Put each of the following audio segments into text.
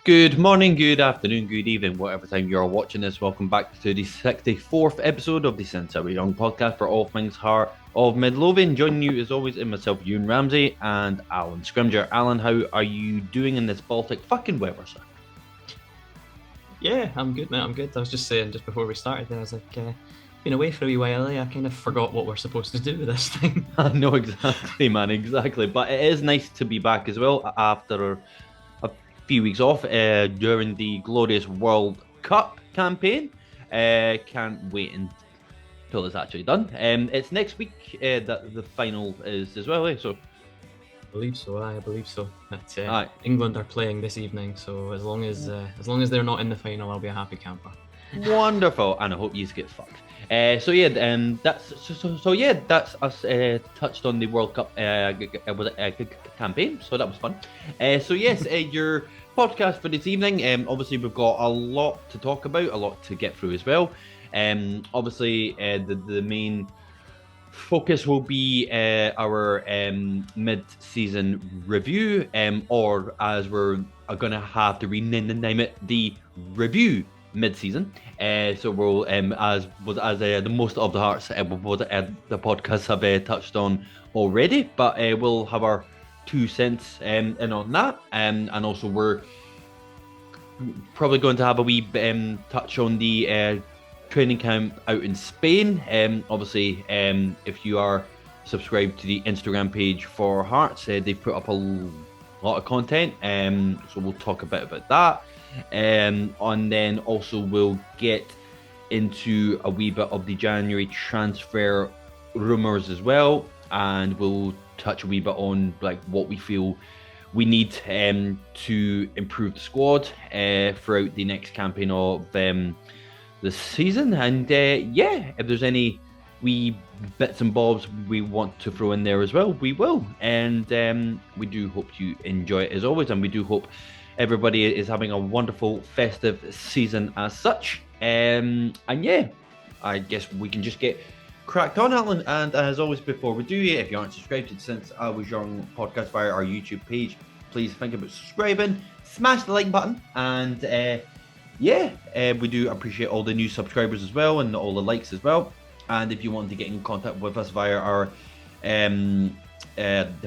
Good morning, good afternoon, good evening, whatever time you're watching this. Welcome back to the 64th episode of the Since I Was Young podcast for all things Heart of Midlothian. Joining you as always in myself, Ewan Ramsey and Alan Scrimger. Alan, how are you doing in this Baltic fucking weather, sir? Yeah, I'm good, mate. I'm good. I was just saying, just before we started there, I was like, been away for a wee while. I kind of forgot what we're supposed to do with this thing. I know exactly, man, exactly. But it is nice to be back as well after a few weeks off during the glorious World Cup campaign. Can't wait until it's actually done. It's next week that the final is as well. So I believe so. I believe so. But, England are playing this evening, so as long as they're not in the final, I'll be a happy camper. Wonderful, and I hope you get fucked. That's us touched on the World Cup campaign, so that was fun. Your podcast for this evening. Obviously, we've got a lot to talk about, a lot to get through as well. The main focus will be our mid-season review, or as we're going to have to rename it, the review mid-season. So we'll the most of the hearts the podcasts have touched on already, but we'll have our 2 cents in on that, and also we're probably going to have a wee touch on the training camp out in Spain. Obviously, if you are subscribed to the Instagram page for Hearts, they've put up a lot of content, so we'll talk a bit about that. And then also we'll get into a wee bit of the January transfer rumours as well, and we'll touch a wee bit on like what we feel we need to improve the squad throughout the next campaign of the season. And if there's any wee bits and bobs we want to throw in there as well, we will. And we do hope you enjoy it as always, and we do hope everybody is having a wonderful festive season as such. I guess we can just get cracked on, Alan. And as always, before we do, if you aren't subscribed to Since I Was Young podcast via our YouTube page, please think about subscribing, smash the like button, and we do appreciate all the new subscribers as well, and all the likes as well. And if you want to get in contact with us via our the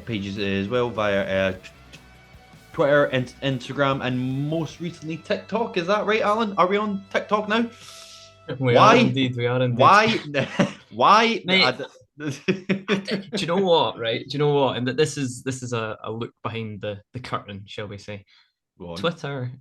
pages as well, via Twitter and Instagram, and most recently TikTok. Is that right, Alan? Are we on TikTok now? We are indeed. Why? Mate, do you know what? Right? Do you know what? And that this is a look behind the curtain, shall we say? Twitter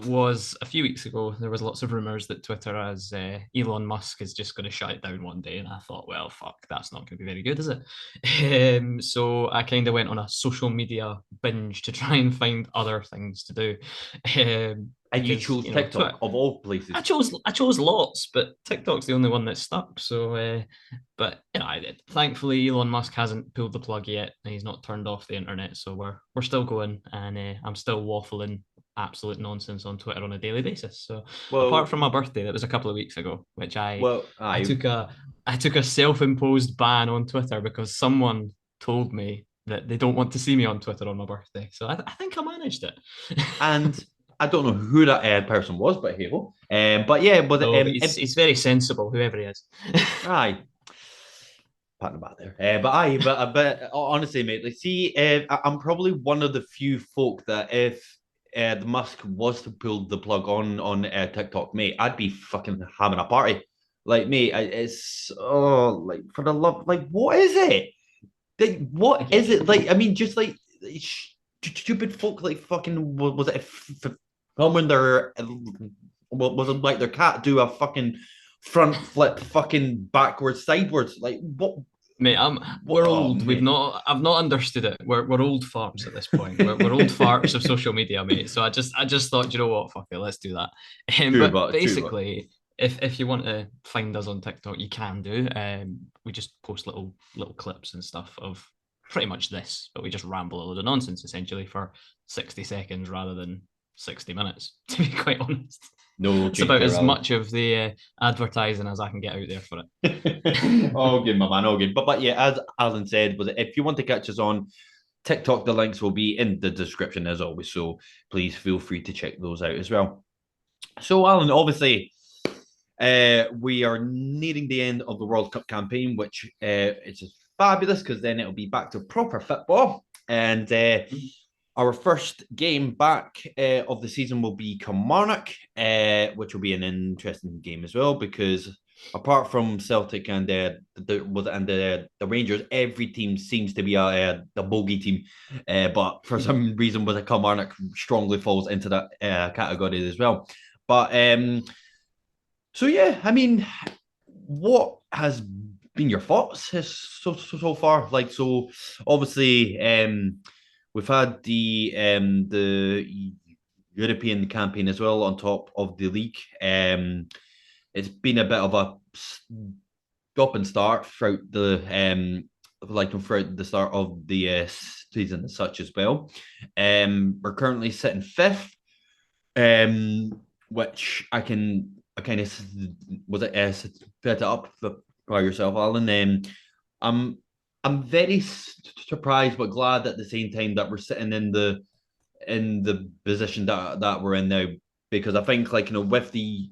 was a few weeks ago. There was lots of rumors that Twitter, as Elon Musk, is just going to shut it down one day, and I thought, well, fuck, that's not going to be very good, is it? So I kind of went on a social media binge to try and find other things to do. And you chose TikTok Twitter, of all places. I chose lots, but TikTok's the only one that stuck. So, thankfully Elon Musk hasn't pulled the plug yet, and he's not turned off the internet. So we're still going, and I'm still waffling absolute nonsense on Twitter on a daily basis. So apart from my birthday, that was a couple of weeks ago, which I took a self-imposed ban on Twitter because someone told me that they don't want to see me on Twitter on my birthday. So I think I managed it. And I don't know who that person was, but hey, he's very sensible, whoever he is. Aye. Patting about there. But honestly, mate, I'm probably one of the few folk that if the Musk was to pull the plug on TikTok, mate, I'd be fucking having a party. Like, mate, it's like for the love, like, what is it? What is it? Like, I mean, just like stupid folk, like fucking was it filming their was it like their cat do a fucking front flip, fucking backwards, sideways, like what? Mate, we're old. Mate. I've not understood it. We're old farts at this point. We're old farts of social media, mate. So I just thought, you know what, fuck it, let's do that. But basically, if you want to find us on TikTok, you can do. We just post little clips and stuff of pretty much this, but we just ramble a load of nonsense essentially for 60 seconds rather than 60 minutes, to be quite honest. No, it's about as much of the advertising as I can get out there for it. All good, my man, all good. But yeah, as Alan said, if you want to catch us on TikTok, the links will be in the description as always. So please feel free to check those out as well. So, Alan, obviously, we are nearing the end of the World Cup campaign, which is just fabulous because then it'll be back to proper football. And our first game back of the season will be Kilmarnock, which will be an interesting game as well because apart from Celtic and the Rangers, every team seems to be the bogey team. But for some reason, with the Kilmarnock strongly falls into that category as well. But so yeah, I mean, what has been your thoughts so far? Like, so obviously, we've had the European campaign as well on top of the league. It's been a bit of a stop and start throughout the throughout the start of the season as such as well. We're currently sitting fifth, which I kind of was it set it up by yourself, Alan. I'm I'm very surprised but glad at the same time that we're sitting in the position that we're in now because I think like with the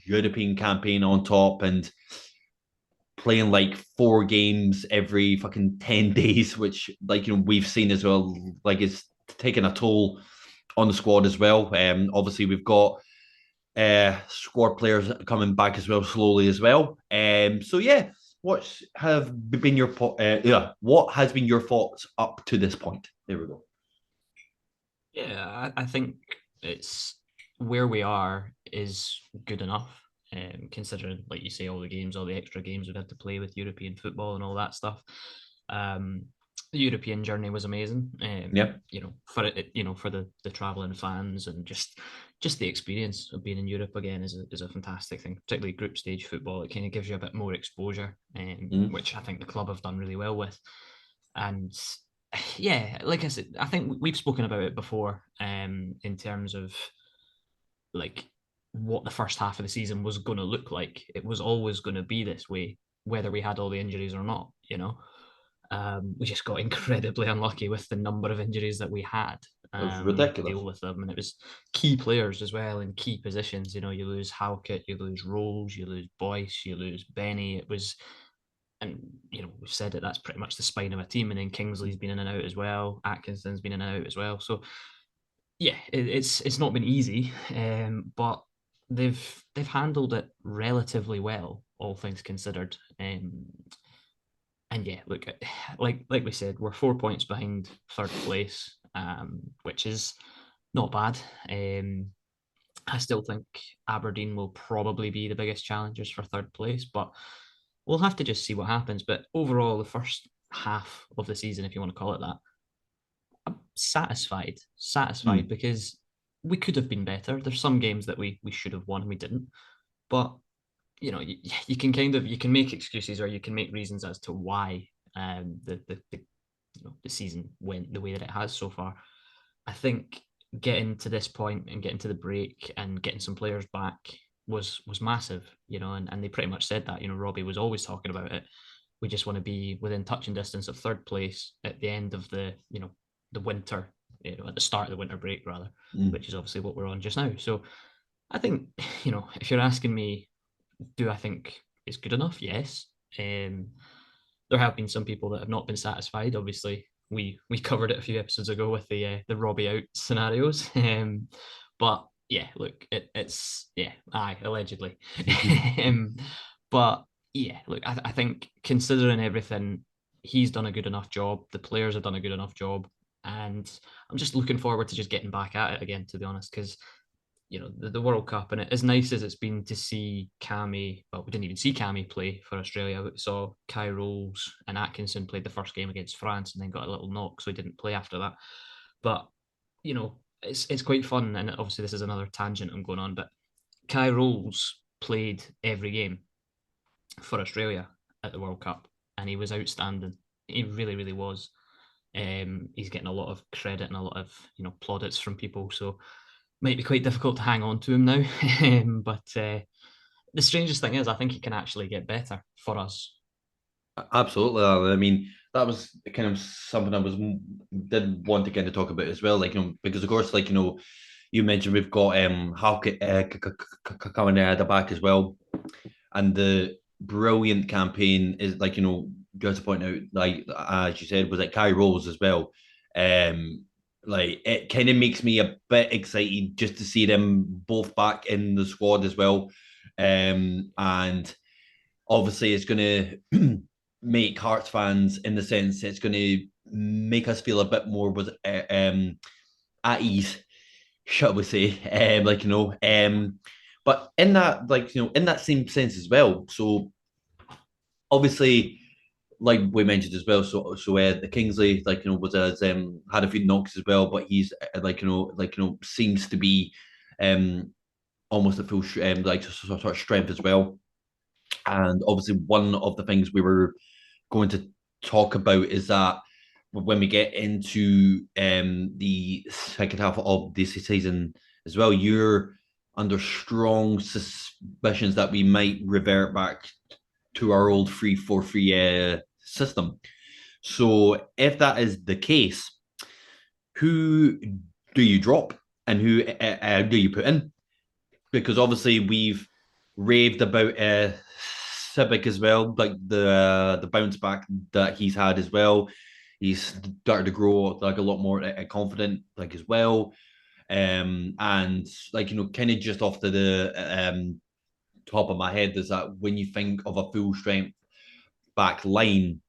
European campaign on top and playing like 4 games every fucking 10 days, which like we've seen as well, like it's taking a toll on the squad as well. Obviously we've got squad players coming back as well slowly as well. So yeah, what has been your thoughts up to this point? There we go. Yeah, I think it's where we are is good enough, considering, like you say, all the games, all the extra games we've had to play with European football and all that stuff. Um, the European journey was amazing. Yeah, For it, for the traveling fans and just the experience of being in Europe again is a fantastic thing. Particularly group stage football, it kind of gives you a bit more exposure, mm, which I think the club have done really well with. And yeah, like I said, I think we've spoken about it before, in terms of like what the first half of the season was going to look like. It was always going to be this way, whether we had all the injuries or not. We just got incredibly unlucky with the number of injuries that we had, it was and we had to ridiculous. deal with them. And it was key players as well in key positions. You lose Halkett, you lose Rolls, you lose Boyce, you lose Benny. It was, and we've said it. That's pretty much the spine of a team. And then Kingsley's been in and out as well. Atkinson's been in and out as well. So yeah, it's not been easy, but they've handled it relatively well, all things considered. And yeah, look, like we said, we're 4 points behind third place, which is not bad. I still think Aberdeen will probably be the biggest challengers for third place, but we'll have to just see what happens. But overall, the first half of the season, if you want to call it that, I'm satisfied Mm, because we could have been better. There's some games that we should have won and we didn't, but you can you can make excuses or you can make reasons as to why the season went the way that it has so far. I think getting to this point and getting to the break and getting some players back was massive, and they pretty much said that. Robbie was always talking about it. We just want to be within touching distance of third place at the end of the winter, at the start of the winter break rather, mm. which is obviously what we're on just now. So I think, if you're asking me, do I think it's good enough? Yes. There have been some people that have not been satisfied. Obviously, we covered it a few episodes ago with the Robbie out scenarios. But yeah, look, it's yeah, aye, allegedly. um, but yeah, look, I think considering everything, he's done a good enough job. The players have done a good enough job, and I'm just looking forward to just getting back at it again. To be honest, because the World Cup, and as nice as it's been to see Cammy, well, we didn't even see Cammy play for Australia. We saw Kai Rolls and Atkinson played the first game against France and then got a little knock, so he didn't play after that. But it's quite fun, and obviously this is another tangent I'm going on, but Kai Rolls played every game for Australia at the World Cup, and he was outstanding. He really, really was. He's getting a lot of credit and a lot of plaudits from people, so might be quite difficult to hang on to him now. But the strangest thing is, I think he can actually get better for us. Absolutely. I mean, that was kind of something I was did want to kind of talk about as well. Like, because of course, like, you mentioned we've got Halkett coming at the back as well, and the brilliant campaign is like, just to point out, like as you said, was it Kai Rose as well. Um, like it kind of makes me a bit excited just to see them both back in the squad as well. And obviously it's going to make Hearts fans, in the sense it's going to make us feel a bit more with at ease, shall we say? Like, but in that, like, in that same sense as well. So obviously, like we mentioned as well, the Kingsley, like, was as had a few knocks as well, but he's seems to be um almost a full like sort of strength as well. And obviously, one of the things we were going to talk about is that when we get into the second half of this season as well, you're under strong suspicions that we might revert back to our old 3-4-3 system. So, if that is the case, who do you drop and who do you put in? Because obviously we've raved about Civic as well, like the bounce back that he's had as well. He's started to grow like a lot more confident, like as well. And like, kind of just off the top of my head is that when you think of a full strength back line,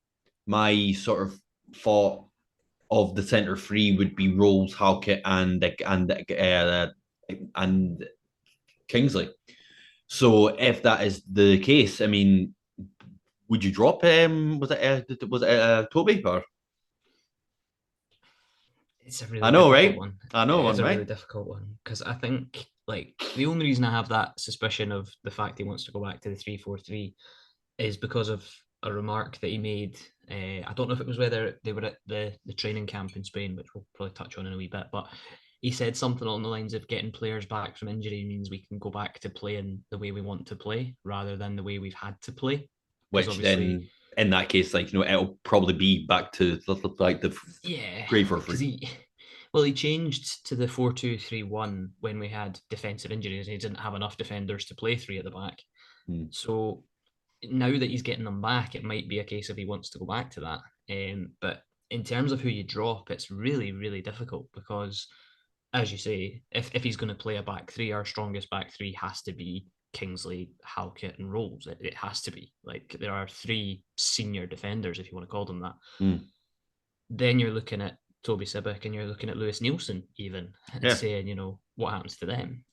my sort of thought of the centre three would be Rolls, Halkett, and Kingsley. So if that is the case, I mean, would you drop Toby or? It's a I really know, difficult right? one. I know It is one, a really right? difficult one because I think like the only reason I have that suspicion of the fact he wants to go back to the 3-4-3 is because of a remark that he made. I don't know if it was whether they were at the training camp in Spain, which we'll probably touch on in a wee bit, but he said something along the lines of getting players back from injury means we can go back to playing the way we want to play rather than the way we've had to play. Because Which obviously, then, in that case, like, it'll probably be back to like the yeah, grade for because free. he changed to the 4-2-3-1 when we had defensive injuries. He didn't have enough defenders to play three at the back. Hmm. So now that he's getting them back, it might be a case of he wants to go back to that. But in terms of who you drop, it's really, really difficult because, as you say, if he's going to play a back three, our strongest back three has to be Kingsley, Halkett, and Rolls. It has to be. Like, there are three senior defenders, if you want to call them that. Hmm. Then you're looking at Toby Sibbick and you're looking at Lewis Nielsen, even, and Yeah. saying, what happens to them?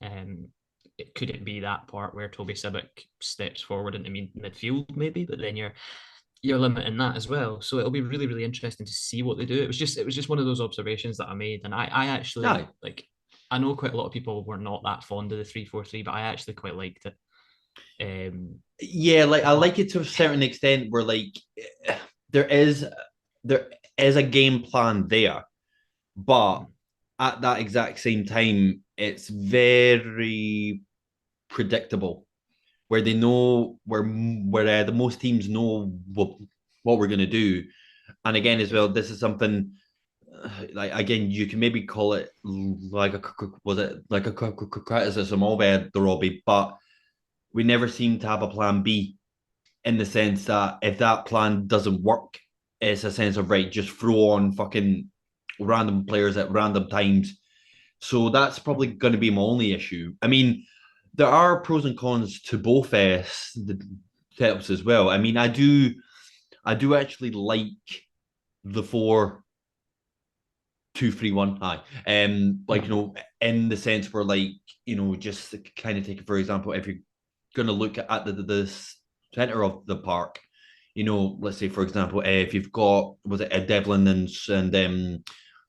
Could it be that part where Toby Sibbick steps forward into midfield, maybe? But then you're limiting that as well. So it'll be really, really interesting to see what they do. It was just one of those observations that I made, and I actually Aye. like. I know quite a lot of people were not that fond of the 3-4-3, but I actually quite liked it. Yeah, like I But like it to a certain extent where like there is there is a game plan there, but at that exact same time, it's very predictable. Where they know where the most teams know what we're going to do. And again, as well, this is something like, again, you can maybe call it like a was it like a criticism of the Robbie, but we never seem to have a plan B, in the sense that if that plan doesn't work, it's a sense of, right, just throw on fucking random players at random times. So that's probably going to be my only issue. I mean, there are pros and cons to both the setups as well. I mean, I do actually like the 4-2-3-1. Hi. Like, in the sense where, like, just kind of take it, for example, if you're gonna look at the center of the park, let's say, for example, if you've got, was it a Devlin and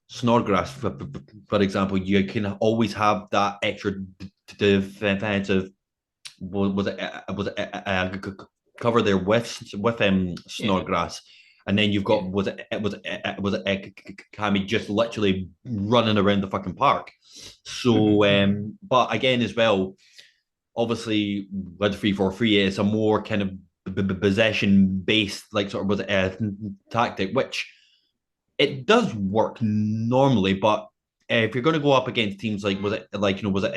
Snodgrass, for example, you can always have that extra defensive, cover there with yeah, Snodgrass, and then you've yeah. got, was it Kami just literally running around the fucking park. So, but again, as well, obviously with 3-4-3, it's a more kind of possession-based, like sort of was tactic, which it does work normally, but if you're going to go up against teams like was it like was it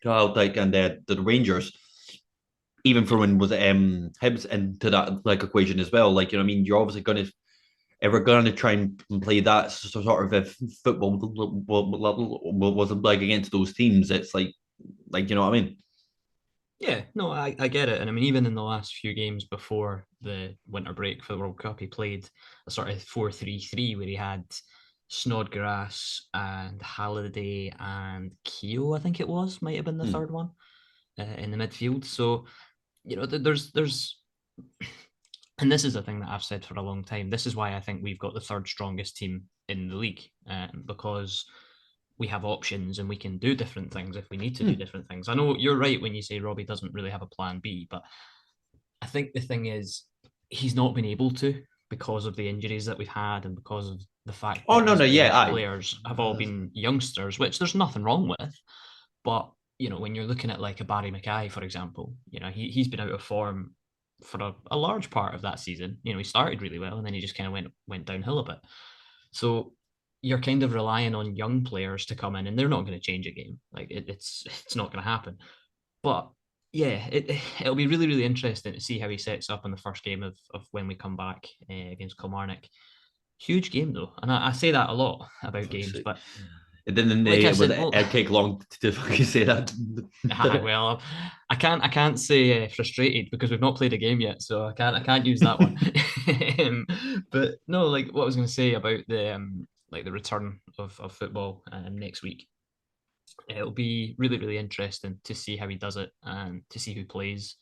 like and the Rangers, even for when was it Hibs into that like equation as well, like I mean you're obviously going to if we're going to try and play that sort of if football was like against those teams, it's like you know what I mean. Yeah, no, I get it. And I mean, even in the last few games before the winter break for the World Cup, he played a sort of 4-3-3 where he had Snodgrass and Halliday and Keogh, I think it was, might have been the Hmm. third one in the midfield. So, there's, and this is a thing that I've said for a long time. This is why I think we've got the third strongest team in the league because we have options and we can do different things if we need to do Hmm. different things. I know you're right when you say Robbie doesn't really have a plan B, but I think the thing is he's not been able to because of the injuries that we've had and because of the fact Oh that no his no yeah bench I players have all been youngsters, which there's nothing wrong with. But when you're looking at like a Barry Mackay, for example, he's been out of form for a large part of that season. He started really well and then he just kind of went downhill a bit. So you're kind of relying on young players to come in, and they're not going to change a game. Like it's not going to happen. But yeah, it'll be really really interesting to see how he sets up in the first game of when we come back against Kilmarnock. Huge game though, and I say that a lot about games, but it didn't like I was said, well, it take long to fucking say that, did it? well, I can't say frustrated because we've not played a game yet, so I can't use that one. But no, like what I was going to say about the return of football next week. It'll be really really interesting to see how he does it and to see who plays.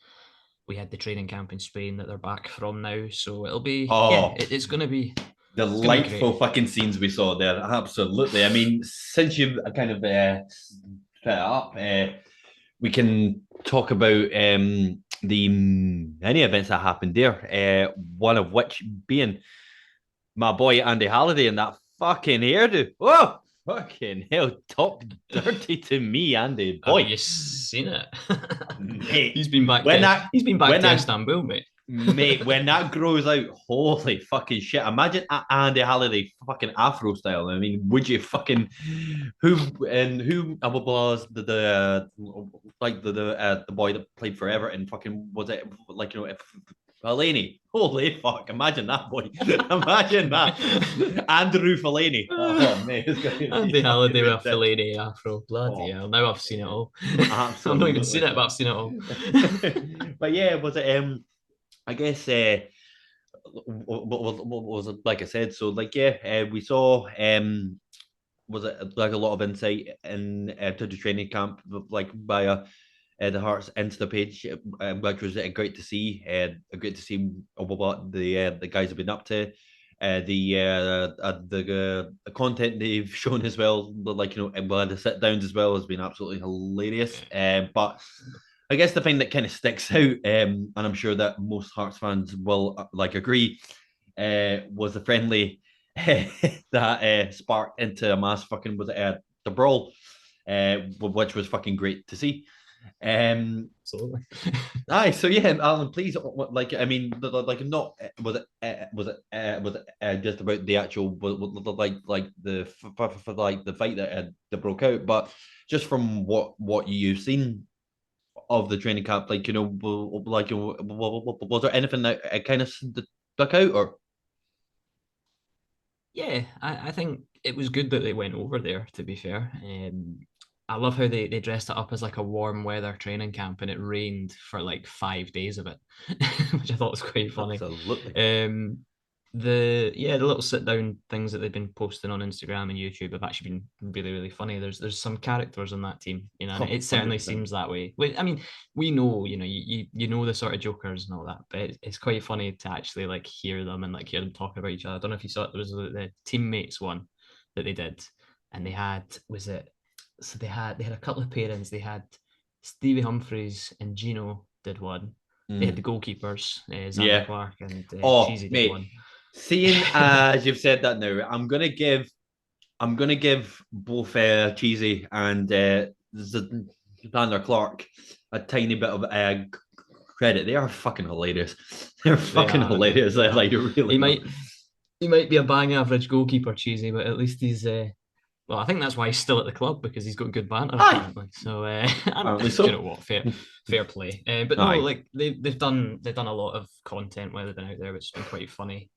We had the training camp in Spain that they're back from now, so it'll be yeah, Oh, it's gonna be great. delightful fucking scenes we saw there. Absolutely. I mean, since you've kind of set it up, we can talk about the many events that happened there. One of which being my boy Andy Halliday and that fucking hairdo. Oh, fucking hell, top dirty to me, Andy Have boy, you seen it? mate. he's been back When to that he's been back when to that Istanbul, mate. Mate, when that grows out, holy fucking shit. Imagine Andy Halliday fucking Afro style. I mean, would you fucking who was like the boy that played forever and fucking was it like Fellaini? Holy fuck, imagine that boy. Imagine that. Andrew Fellaini. Oh man, it's gonna be Andy fucking Halliday with a ridiculous. Fellaini afro. Bloody Oh hell. Now I've seen it yeah. all. I've not even seen Absolutely. it, but I've seen it all. But yeah, was it I guess what was it like I said? So like yeah, we saw was it like a lot of insight in to the training camp like via the Hearts Insta page, which was great to see. Great to see what the guys have been up to. The content they've shown as well, like well, the sit downs as well has been absolutely hilarious. But I guess the thing that kind of sticks out, and I'm sure that most Hearts fans will like agree, was the friendly that sparked into a mass fucking was the brawl, which was fucking great to see. Um, Absolutely. Aye, so yeah, Alan, please, like, I mean, like, not was it just about the actual, like the for like the fight that broke out, but just from what you've seen of the training camp, like like was there anything that kind of stuck out or? Yeah, I think it was good that they went over there, to be fair. I love how they dressed it up as like a warm weather training camp and it rained for like 5 days of it, which I thought was quite funny. Absolutely. Um, the little sit down things that they've been posting on Instagram and YouTube have actually been really really funny. There's some characters on that team, and Oh, it certainly 100%. seems that way. I mean, we know, you know the sort of jokers and all that, but it's quite funny to actually like hear them and like hear them talking about each other. I don't know if you saw it. There was the teammates one that they did, and they had was it so they had a couple of pairings. They had Stevie Humphreys and Gino did one. They had the Mm, goalkeepers, Xander yeah. Clark and Oh, Cheesy did mate. one. Seeing as you've said that now, I'm gonna give both Cheesy and Xander Clark a tiny bit of credit. They are fucking hilarious. They're They fucking are. hilarious. They are. Like, you He really are. might he might be a bang average goalkeeper, Cheesy, but at least he's well, I think that's why he's still at the club because he's got good banter Aye, apparently. So and apparently do you know so. what? Fair play. But no, Aye. like they've done a lot of content while they've been out there, which has been quite funny.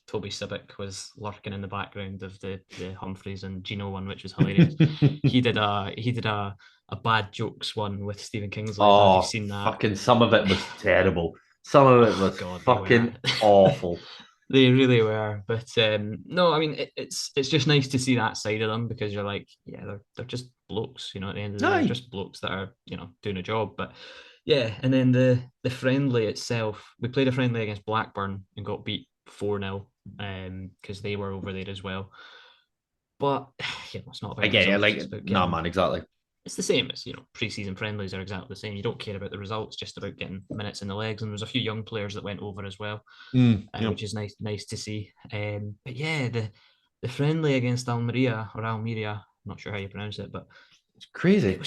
Toby Sibic was lurking in the background of the Humphreys and Gino one, which was hilarious. He did a bad jokes one with Stephen Kingsley. I don't know if you've Oh, seen that. fucking some of it was terrible. Some of it Oh was God, they were. fucking awful. They really were. But no, I mean it's just nice to see that side of them because you're like, yeah, they're just blokes, you know, at the end of the day, they're Aye. just blokes that are, doing a job. But yeah, and then the friendly itself, we played a friendly against Blackburn and got beat 4-0 because they were over there as well. But it's not I about get it. results, Like, it's about nah, getting man, exactly. it's the same as pre-season friendlies are exactly the same. You don't care about the results, just about getting minutes in the legs. And there's a few young players that went over as well, Yeah. which is nice to see. But yeah, the friendly against Almeria, I'm not sure how you pronounce it, but It's crazy.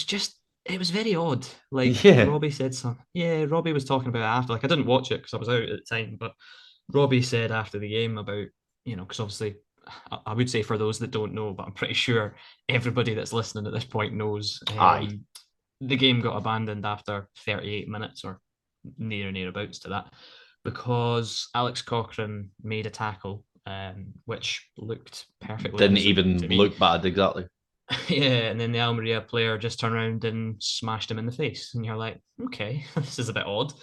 it was very odd. Like Yeah. Robbie said something. Yeah, Robbie was talking about it after. Like I didn't watch it because I was out at the time, but Robbie said after the game about, because obviously I would say for those that don't know, but I'm pretty sure everybody that's listening at this point knows. Aye. The game got abandoned after 38 minutes or nearabouts to that because Alex Cochrane made a tackle, which looked perfectly Didn't innocent even to me. look bad, exactly. Yeah, and then the Almeria player just turned around and smashed him in the face, and you're like, okay, this is a bit odd.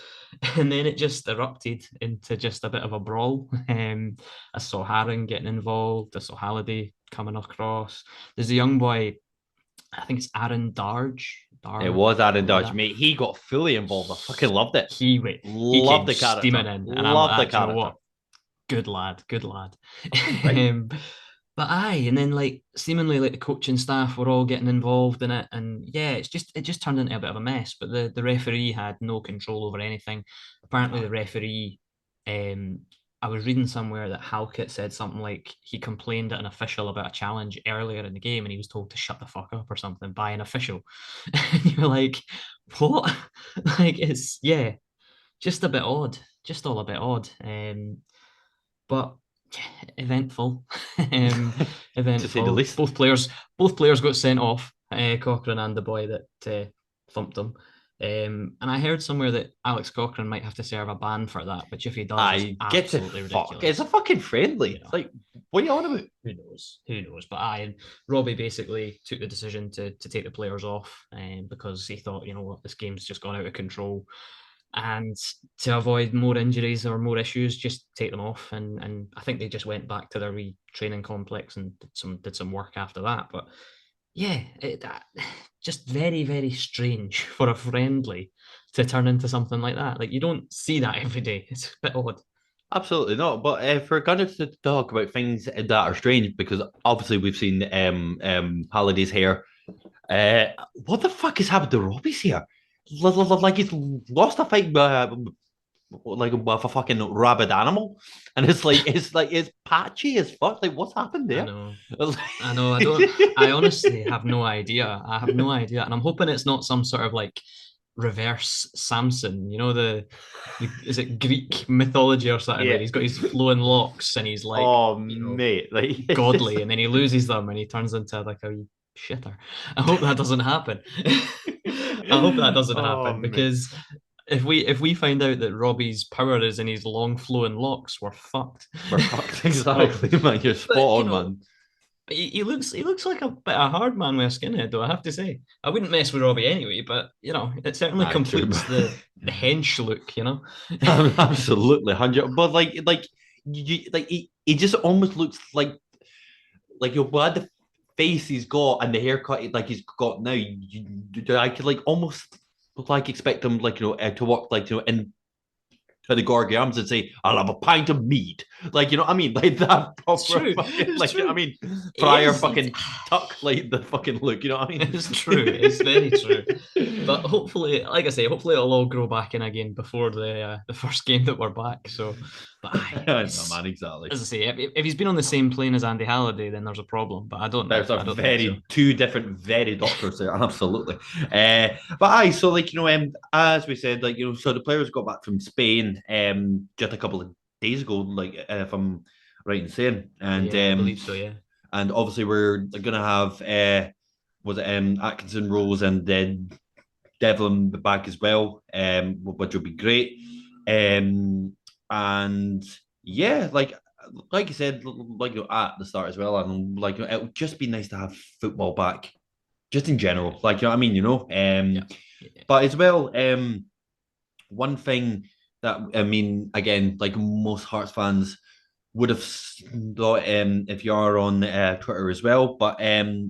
And then it just erupted into just a bit of a brawl. I saw Haring getting involved. I saw Halliday coming across. There's a young boy, I think it's Aaron It was Aaron something like Dodge, that. mate. He got fully involved. I fucking loved it. He Loved came the character. steaming in, and I'm Loved the like, "Do you know character. what? Good lad, good lad." Fucking right. um, but aye, and then like seemingly like the coaching staff were all getting involved in it, and yeah, it just turned into a bit of a mess. But the referee had no control over anything. Apparently, the referee, um, I was reading somewhere that Halkett said something like he complained at an official about a challenge earlier in the game, and he was told to shut the fuck up or something by an official. And you're like, what? Like it's yeah, just a bit odd, just all a bit odd. But eventful, To say the eventful. least. Both players got sent off. Cochrane and the boy that thumped them. And I heard somewhere that Alex Cochrane might have to serve a ban for that, which if he does is I get to absolutely fuck. It's a ridiculous. fucking friendly. You It's know, like, what are you on about? who knows? Who knows? But I and Robbie basically took the decision to take the players off, because he thought, you know what, this game's just gone out of control, and to avoid more injuries or more issues, just take them off. And I think they just went back to their wee training complex and did some work after that. But yeah, just very very strange for a friendly to turn into something like that. Like you don't see that every day. It's a bit odd. Absolutely not. But if we're going to talk about things that are strange, because obviously we've seen Halliday's hair. What the fuck has happened to Robbie's hair? Like he's lost a fight like with a fucking rabid animal, and it's patchy as fuck. Like, what's happened I there? know. I know. I don't. I honestly have no idea. I have no idea, and I'm hoping it's not some sort of like reverse Samson. You know the is it Greek mythology or something where Yeah. he's got his flowing locks and he's like Oh mate, like it's just godly, and then he loses them and he turns into like a wee shitter. I hope that doesn't happen. I hope that doesn't oh happen mate, because if we find out that Robbie's power is in his long flowing locks, we're fucked. we're fucked. So, Exactly, man. You're but spot on, man. he looks like a bit of a hard man with a skinhead, though. I have to say, I wouldn't mess with Robbie anyway, but it certainly Ah, true. completes the hench look, you know. Absolutely, 100. But he just almost looks like your blood, the face he's got and the haircut like he's got now. I could like almost like expect him to walk in to the Gorgie Arms and say, "I'll have a pint of mead," like you know what I mean, like that It's proper true. fucking It's like you know true. what I mean, It prior is. fucking tuck like the fucking look, you know what I It's true. It's very true. But mean. hopefully, like I say, hopefully it'll all grow back in again before the first game that we're back. So But aye, No, it's man, exactly. as I say, if he's been on the same plane as Andy Halliday, then there's a problem. But I don't know. There's a I don't think so. very two different, very doctors there, absolutely. But aye, so like as we said, like so the players got back from Spain just a couple of days ago, like if I'm right in saying, Yeah, I believe so. Yeah. and obviously we're gonna have was it Atkinson, Rose, and then Devlin back as well, which would be great. And yeah, like you said, like at the start as well, and like it would just be nice to have football back, just in general. Like what I mean, Yeah. Yeah. But as well, one thing that I mean, again, like most Hearts fans would have thought if you are on Twitter as well. But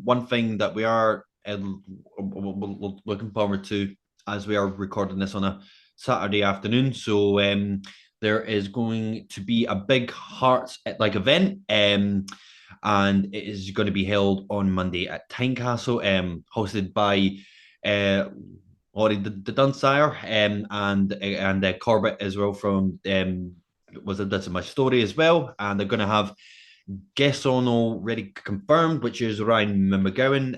one thing that we are looking forward to as we are recording this on a Saturday afternoon. So there is going to be a big Hearts like event. And it is going to be held on Monday at Tynecastle, hosted by uh, Ori the Dunsire and Corbett as well from was that's in my story as well, and they're going to have guests on already confirmed, which is Ryan McGowan,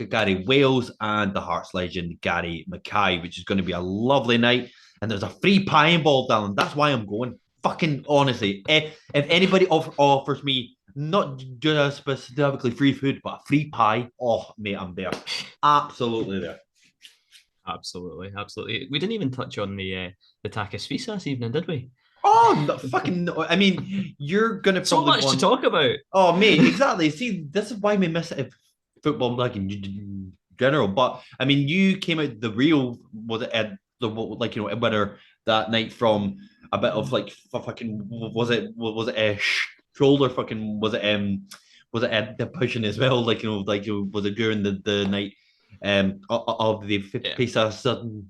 Gary Wales, and the Hearts legend Gary Mackay, which is going to be a lovely night. And there's a free pie involved, Alan. That's why I'm going. Fucking honestly, if anybody offers me not just specifically free food, but a free pie, oh mate, I'm there. Absolutely there. Absolutely, absolutely. We didn't even touch on the Takis feast this evening, did we? Oh, no, fucking! No. I mean, you're gonna So probably much to want. talk about. Oh, mate, exactly. See, this is why we miss it football, like in general. But I mean, you came out the real was it the like whether that night from a bit of like fucking was it a shoulder fucking was it the pushing as well like like was it during the night of the Yeah. pizza sudden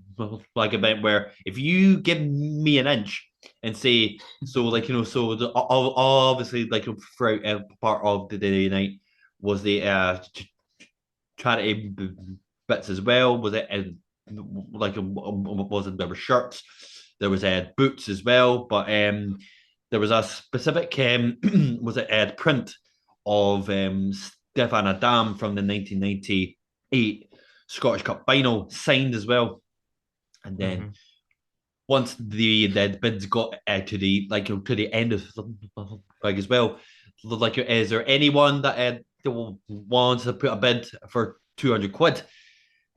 like event where if you give me an inch and say so like so obviously like throughout part of the day night was the charity bits as well. Was it like was it there were shirts, there was boots as well, but there was a specific was it print of Stefan Adam from the 1998 Scottish Cup final signed as well, and then Mm-hmm. once the bids got to the like to the end of like as well, like is there anyone that wants to put a bid for 200 quid?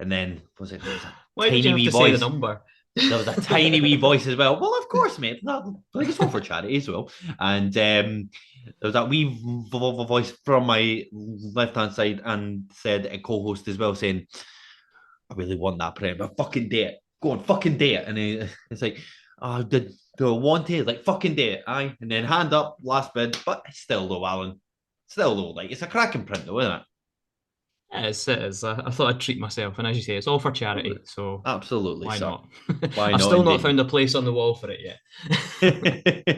And then was it there was a Why did you tiny have wee to say the voice. number? There was a tiny wee voice as well. Well, of course, mate. No, like it's all for charity as well. And there was that wee voice from my left hand side and said a co-host as well saying, I really want that prem, but fucking do it. Go on, fucking do it. And it's like, oh, the want it, like fucking do it, aye. And then hand up, last bid, but still though, Alan. Still though, like it's a cracking print though, isn't it? Yeah, it is. I thought I'd treat myself, and as you say, it's all for charity, so Absolutely, why sir. not? Why I've not still not indeed? found a place on the wall for it yet.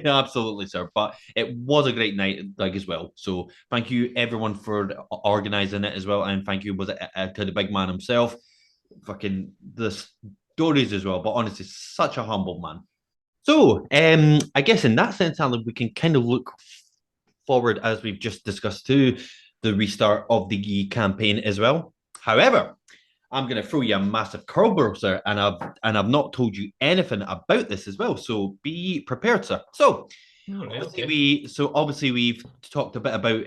Absolutely, sir. But it was a great night, like as well. So thank you everyone for organising it as well, and thank you was it to the big man himself. Fucking the stories as well, but honestly, such a humble man. So, I guess in that sense, Alan, we can kind of look forward as we've just discussed to the restart of the campaign as well. However, I'm going to throw you a massive curveball, sir, and I've not told you anything about this as well. So be prepared, sir. So All right, obviously okay. we've talked a bit about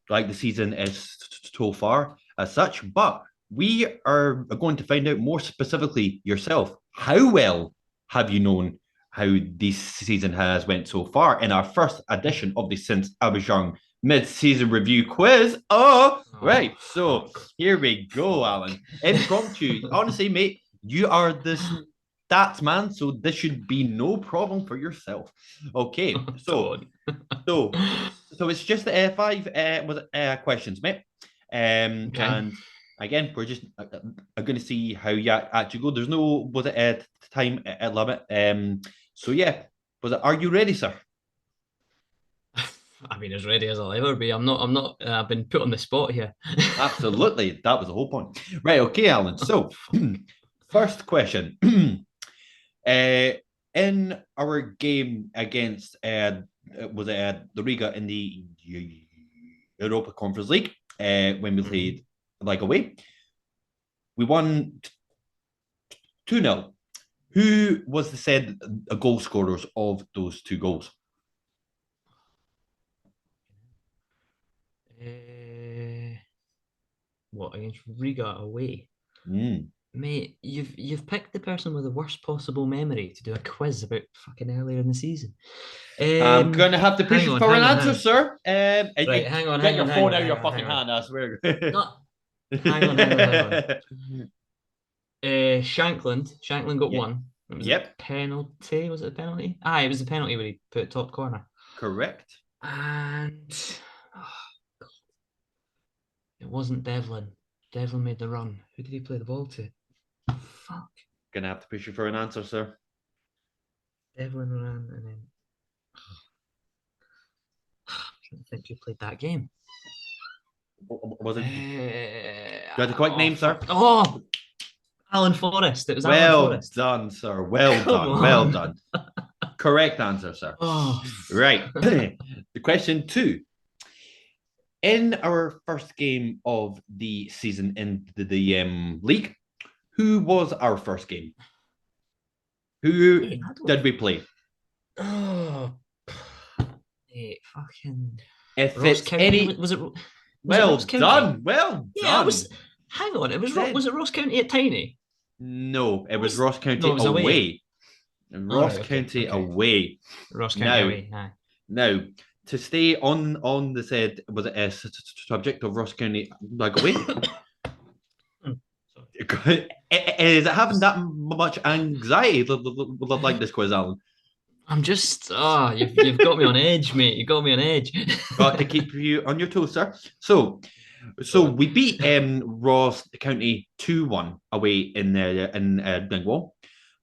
like the season is so far as such, but we are going to find out more specifically yourself. How well have you known how this season has went so far in our first edition of the Since I Was Young mid-season review quiz? Oh, Oh, right. So fuck. here we go, Fuck. Alan. Impromptu. Honestly, mate, you are this stats man, so this should be no problem for yourself. Okay, Don't. so so it's just five was it, questions, mate. Okay. And again, we're just going to see how you actually go. There's no was it time limit. So yeah, was it? Are you ready, sir? I mean, as ready as I'll ever be. I'm not. I'm not. I've been put on the spot here. Absolutely, that was the whole point. Right, okay, Alan. So Fuck. first question. uh, In our game against was it the Riga in the Europa Conference League when we played like away, we won 2-0. Who was the said goal scorers of those two goals? What, against Riga away? Mm. Mate, you've picked the person with the worst possible memory to do a quiz about fucking earlier in the season. I'm gonna have to push Hang you on, for an hang on, answer, hang on. sir. And Right, you hang on, get hang your on, hang phone on, out of hang your on, fucking hang on. hand, I swear. Not, hang on. Shankland got Yeah. one. It was a Yep. penalty. Was it a penalty? It was a penalty where he put it top corner. Correct. And it wasn't Devlin. Devlin made the run. Who did he play the ball to? Fuck. Gonna have to push you for an answer, sir. Devlin ran and then I think who played that game. Was it? Do you have the correct name, sir? Fuck. Oh, Alan Forrest. It was Alan Well Forrest. done, sir. Well Come done. Well on. done. Correct answer, sir. Oh, Right. The question 2. In our first game of the season in the league, who was our first game? Who hey, did we play? Oh, hey, fucking If Ross it's County. any, Was it well Ross County? done. Well Yeah, I done. was. Hang on, it was Then Was it Ross County at Tiny? no, it was Was Ross No, County it was away. away. All Ross right, okay, County okay. away. Ross County Now, away. Aye. now to stay on the said was it a subject of Ross County like away? Is it having that much anxiety like this quiz, Alan? I'm just. You've got me on edge, mate. You got me on edge. Got to keep you on your toes, sir. So we beat Ross County 2-1 away in Dingwall.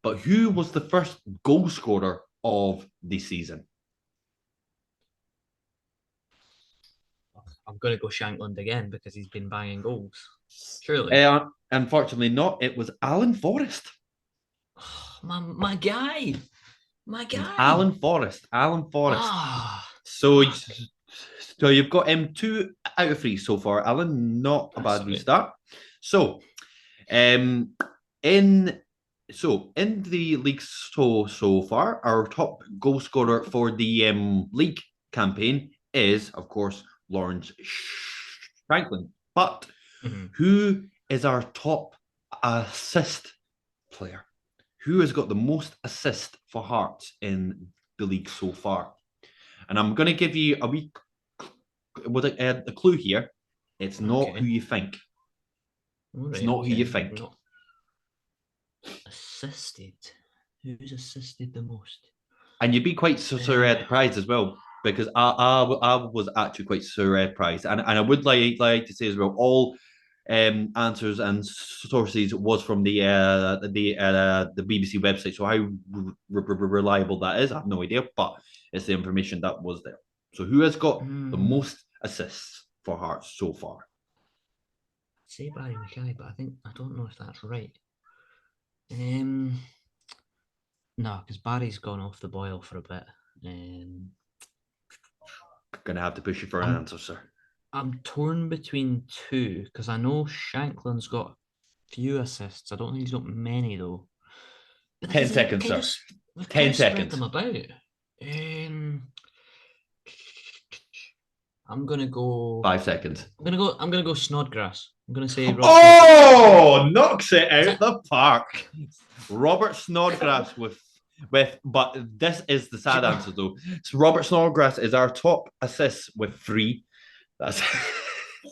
But who was the first goal scorer of the season? I'm gonna go Shankland again because he's been banging goals. Surely. Unfortunately not. It was Alan Forrest. My guy. My It was guy. Alan Forrest. Alan Forrest. Ah, So, fuck. so you've got 2 out of 3 so far, Alan. Not a That's bad right. restart. So, um, in in the league so far, our top goal scorer for the league campaign is, of course, Lawrence Franklin. But who is our top assist player? Who has got the most assist for Hearts in the league so far? And I'm going to give you a wee with a clue here. It's not Okay. who you think. All It's right, not who you okay. think. Not assisted. Who's assisted the most? And you'd be quite surprised as well, because I was actually quite surprised. And I would like to say as well, all answers and sources was from the BBC website. So how reliable that is, I have no idea, but it's the information that was there. So who has got the most assists for Hearts so far? Say Barry Mackay, but I don't know if that's right. No, because Barry's gone off the boil for a bit. Gonna have to push you for an I'm answer, sir. I'm torn between two because I know Shankland's got few assists. I don't think he's got many though. But 10 seconds, sir. We've 10 spread seconds. them about. I'm gonna go 5 seconds. I'm gonna go Snodgrass. I'm gonna say Ross. Oh, knocks it out the park. Robert Snodgrass but this is the sad answer though. So Robert Snodgrass is our top assists with 3. That's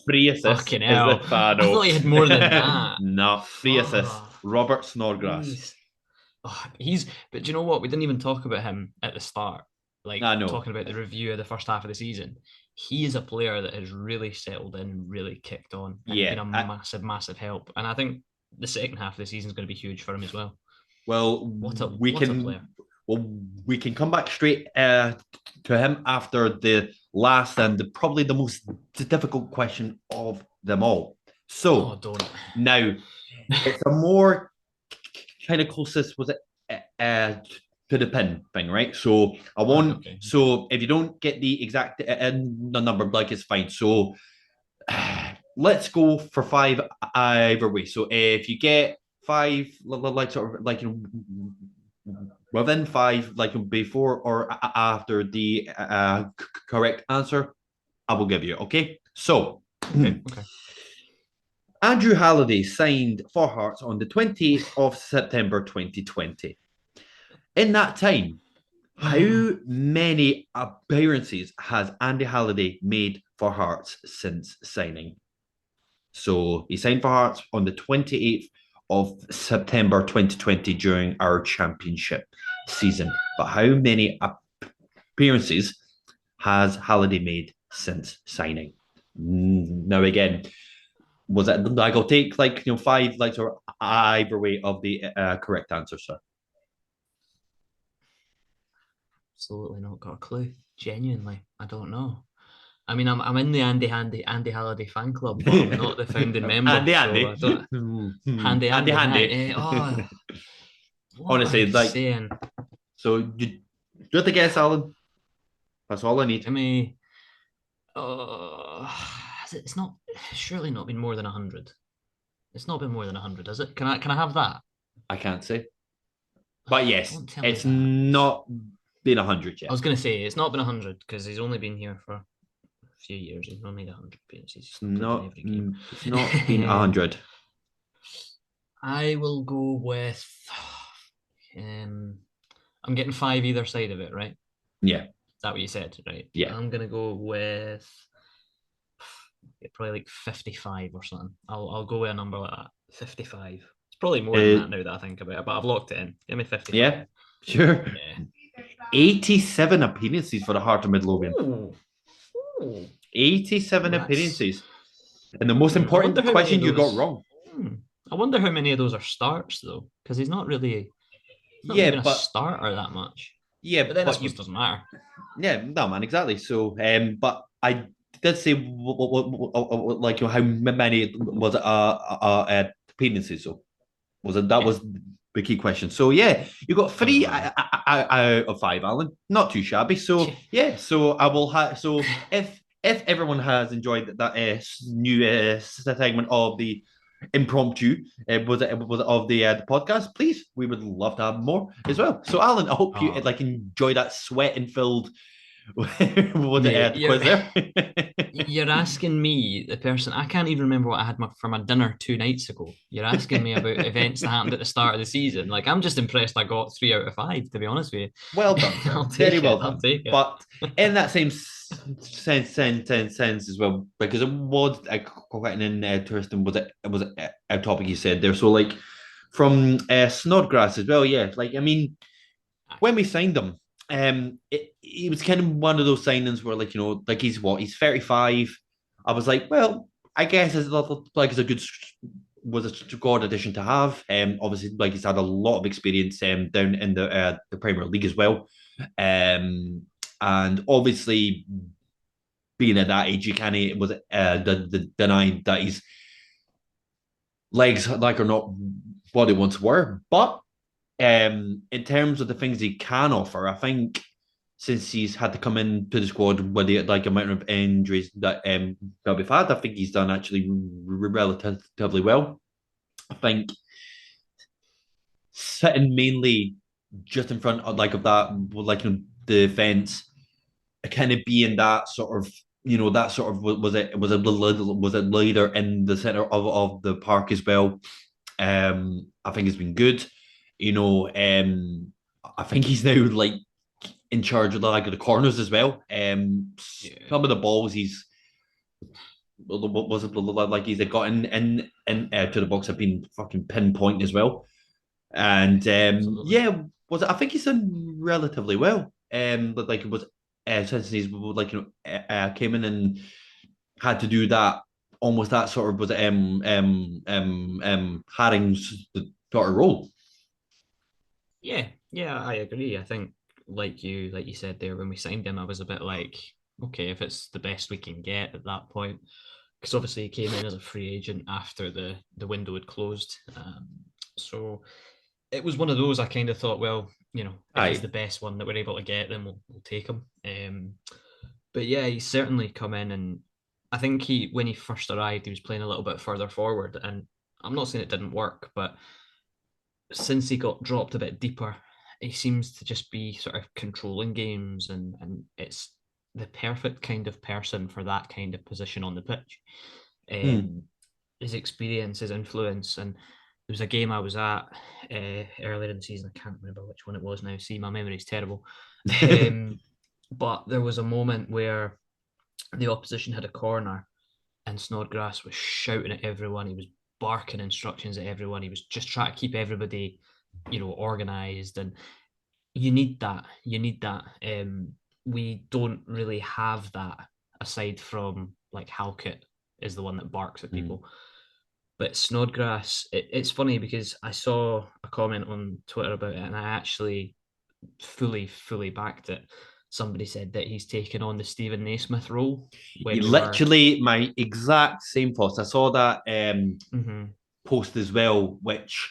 3 assists. Fucking hell. I thought he had more than that. No, 3 assists. Robert Snodgrass. Jeez. But do you know what? We didn't even talk about him at the start. Like talking about the review of the first half of the season. He is a player that has really settled in and really kicked on and been a massive help. And I think the second half of the season is going to be huge for him as well. Well, what a player. Well, we can come back straight to him after the last and probably the most difficult question of them all. So, now it's a more kind of closest. Was it to the pin thing, right? So I Right, won't. okay. So if you don't get the exact number, like it's fine. So let's go for five either way. So if you get five, like sort of like within five, like before or after the correct answer, I will give you. Okay. So Okay, okay. Andrew Halliday signed for Hearts on the 20th of September 2020. In that time, how many appearances has Andy Halliday made for Hearts since signing? So he signed for Hearts on the 28th of September 2020 during our championship season. But how many appearances has Halliday made since signing? Now, again, was it like I'll take like five like or either way of the correct answer, sir. Absolutely not got a clue. Genuinely, I don't know. I mean, I'm in the Andy Halliday fan club, but I'm not the founding member, Andy, so I Andy, don't. Andy, Andy, right? Andy. Oh, what are Honestly, you like saying? so. Just a guess, Alan. That's all I need. Give me. It's not. Surely not been more than 100. It's not been more than 100, has it? Can I have that? I can't say, but yes, Don't tell me it's that. not been 100 I yet. was going to say it's not been 100 because he's only been here for a few years. He's not made 100 appearances. He's It's not played in not. every game. It's not been 100. I will go with. Um, I'm getting five either side of it, right? Is Yeah, that what you said? Right. yeah. I'm gonna go with probably like 55 or something. I'll go with a number like that. 55. It's probably more than Uh, that now that I think about it, but I've locked it in. Give me 55. yeah, sure. Yeah. 87 appearances for the Heart of Midlothian. Ooh. Ooh. 87 That's. appearances. And the most I wonder important how many of question you got those. wrong. Hmm, I wonder how many of those are starts though, because he's not really Yeah, been a but starter that much. yeah, But then I but suppose you it doesn't matter. yeah, no man, exactly. So but I did say like how many was it appearances? So was it that Yeah. was the key question. So yeah, you got Doesn't three matter. out of five, Alan. Not too shabby. So Yeah. yeah, so I will have. So if everyone has enjoyed that new segment of the impromptu was it of the podcast, please, we would love to have more as well. So Alan, I hope you Oh, like enjoy that sweat and filled was it mate, quiz there. you're asking me, the person I can't even remember what I had for my dinner 2 nights ago. You're asking me about events that happened at the start of the season. Like I'm just impressed I got 3 out of 5, to be honest with Well you. done, sir. I'll Very take it. well I'll done. take it. But in that same sense as well, because it was quite an interesting was a topic you said there. So like from Snodgrass as well, yeah. Like I mean, when we signed him, he was kind of one of those signings where like like he's 35. I was like, well, I guess it's like it's a good was a squad addition to have. Obviously, like he's had a lot of experience down in the Premier League as well. And obviously, being at that age, you can't was deny that his legs like are not what they once were. But in terms of the things he can offer, I think since he's had to come into the squad with the like amount of injuries that we've had, I think he's done actually relatively well. I think sitting mainly just in front of like of that like the fence, kind of being that sort of that sort of was it leader in the center of the park as well. I think it's been good. I think he's now like in charge of like the corners as well. Yeah, Some of the balls was it like he's got in to the box have been fucking pinpoint as well. And absolutely. yeah, was it, I think he's done relatively well. But like it was since he's like came in and had to do that almost that sort of was Haring's sort of role. Yeah, I agree. I think like you said there when we signed him, I was a bit like, okay, if it's the best we can get at that point, because obviously he came in as a free agent after the window had closed. So it was one of those I kind of thought, well, if he's Aye. the best one that we're able to get, then we'll take him. But yeah, he's certainly come in, and I think when he first arrived, he was playing a little bit further forward, and I'm not saying it didn't work, but since he got dropped a bit deeper, he seems to just be sort of controlling games, and it's the perfect kind of person for that kind of position on the pitch. Hmm. Um, his experience, his influence, and there was a game I was at earlier in the season. I can't remember which one it was now. See, my memory's terrible. Um, but there was a moment where the opposition had a corner and Snodgrass was shouting at everyone. He was barking instructions at everyone. He was just trying to keep everybody, organized. And you need that. You need that. We don't really have that aside from like Halkett is the one that barks at Hmm. people. But Snodgrass, it's funny because I saw a comment on Twitter about it and I actually fully backed it. Somebody said that he's taken on the Stephen Naismith role when we were. Literally my exact same thoughts. I saw that Mhm. post as well, which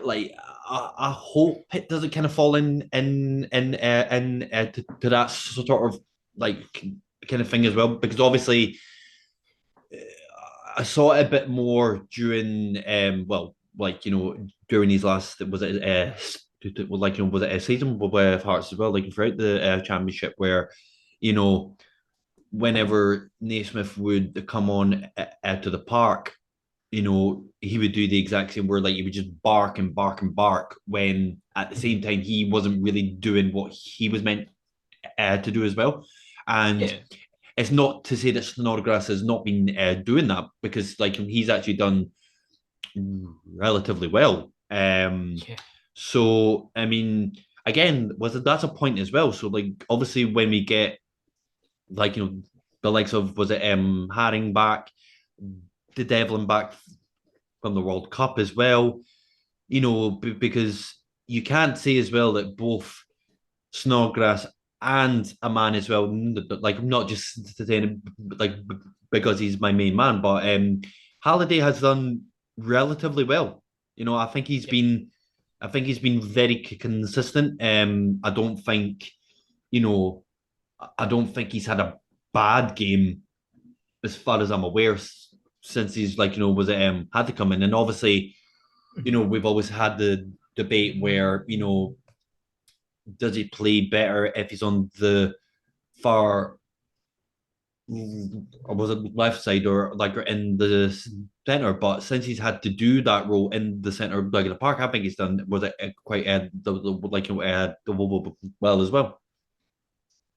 like I hope it doesn't kind of fall in to that sort of like kind of thing as well, because obviously I saw it a bit more during well, like during these last was it like was it a season with Hearts as well, like throughout the championship where you know whenever Naismith would come on to the park, he would do the exact same where like he would just bark and bark and bark when at the same Mhm. time he wasn't really doing what he was meant to do as well. And Yeah. it's not to say that Snodgrass has not been doing that because like he's actually done relatively well. Yeah. So I mean, again, was that's a point as well. So like obviously when we get like the likes of was it Haring back, the Devlin back from the World Cup as well. Because you can't say as well that both Snodgrass and a man as well, like not just saying like because he's my main man, but Halliday has done relatively well. I think he's Yep. been, I think he's been very consistent. I don't think, you know, I don't think he's had a bad game as far as I'm aware since he's like was it had to come in, and obviously Mhm. we've always had the debate where does he play better if he's on the far or was it left side or like in the center? But since he's had to do that role in the center like the park, I think he's done was it quite like well as well.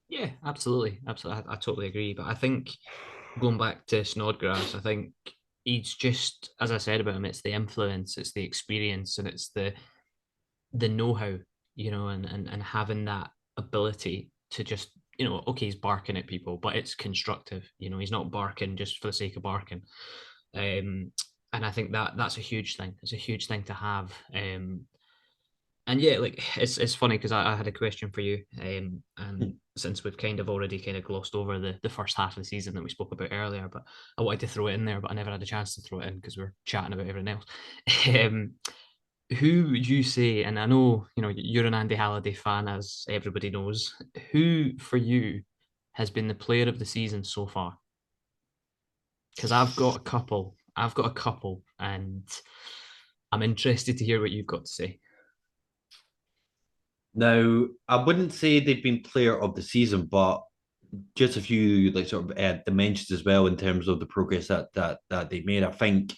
Yeah, absolutely. Absolutely. I totally agree. But I think going back to Snodgrass, I think he's just, as I said about him, it's the influence, it's the experience, and it's the know-how, and having that ability to just, okay, he's barking at people, but it's constructive. He's not barking just for the sake of barking. Um, and I think that's a huge thing. It's a huge thing to have. And yeah, like it's funny because I had a question for you, and since we've kind of already kind of glossed over the first half of the season that we spoke about earlier, but I wanted to throw it in there, but I never had a chance to throw it in because we're chatting about everything else. um, who would you say? And I know you're an Andy Halliday fan, as everybody knows. Who for you has been the player of the season so far? Because I've got a couple. I've got a couple, and I'm interested to hear what you've got to say. Now, I wouldn't say they've been player of the season, but just a few like sort of dimensions as well in terms of the progress that they made. I think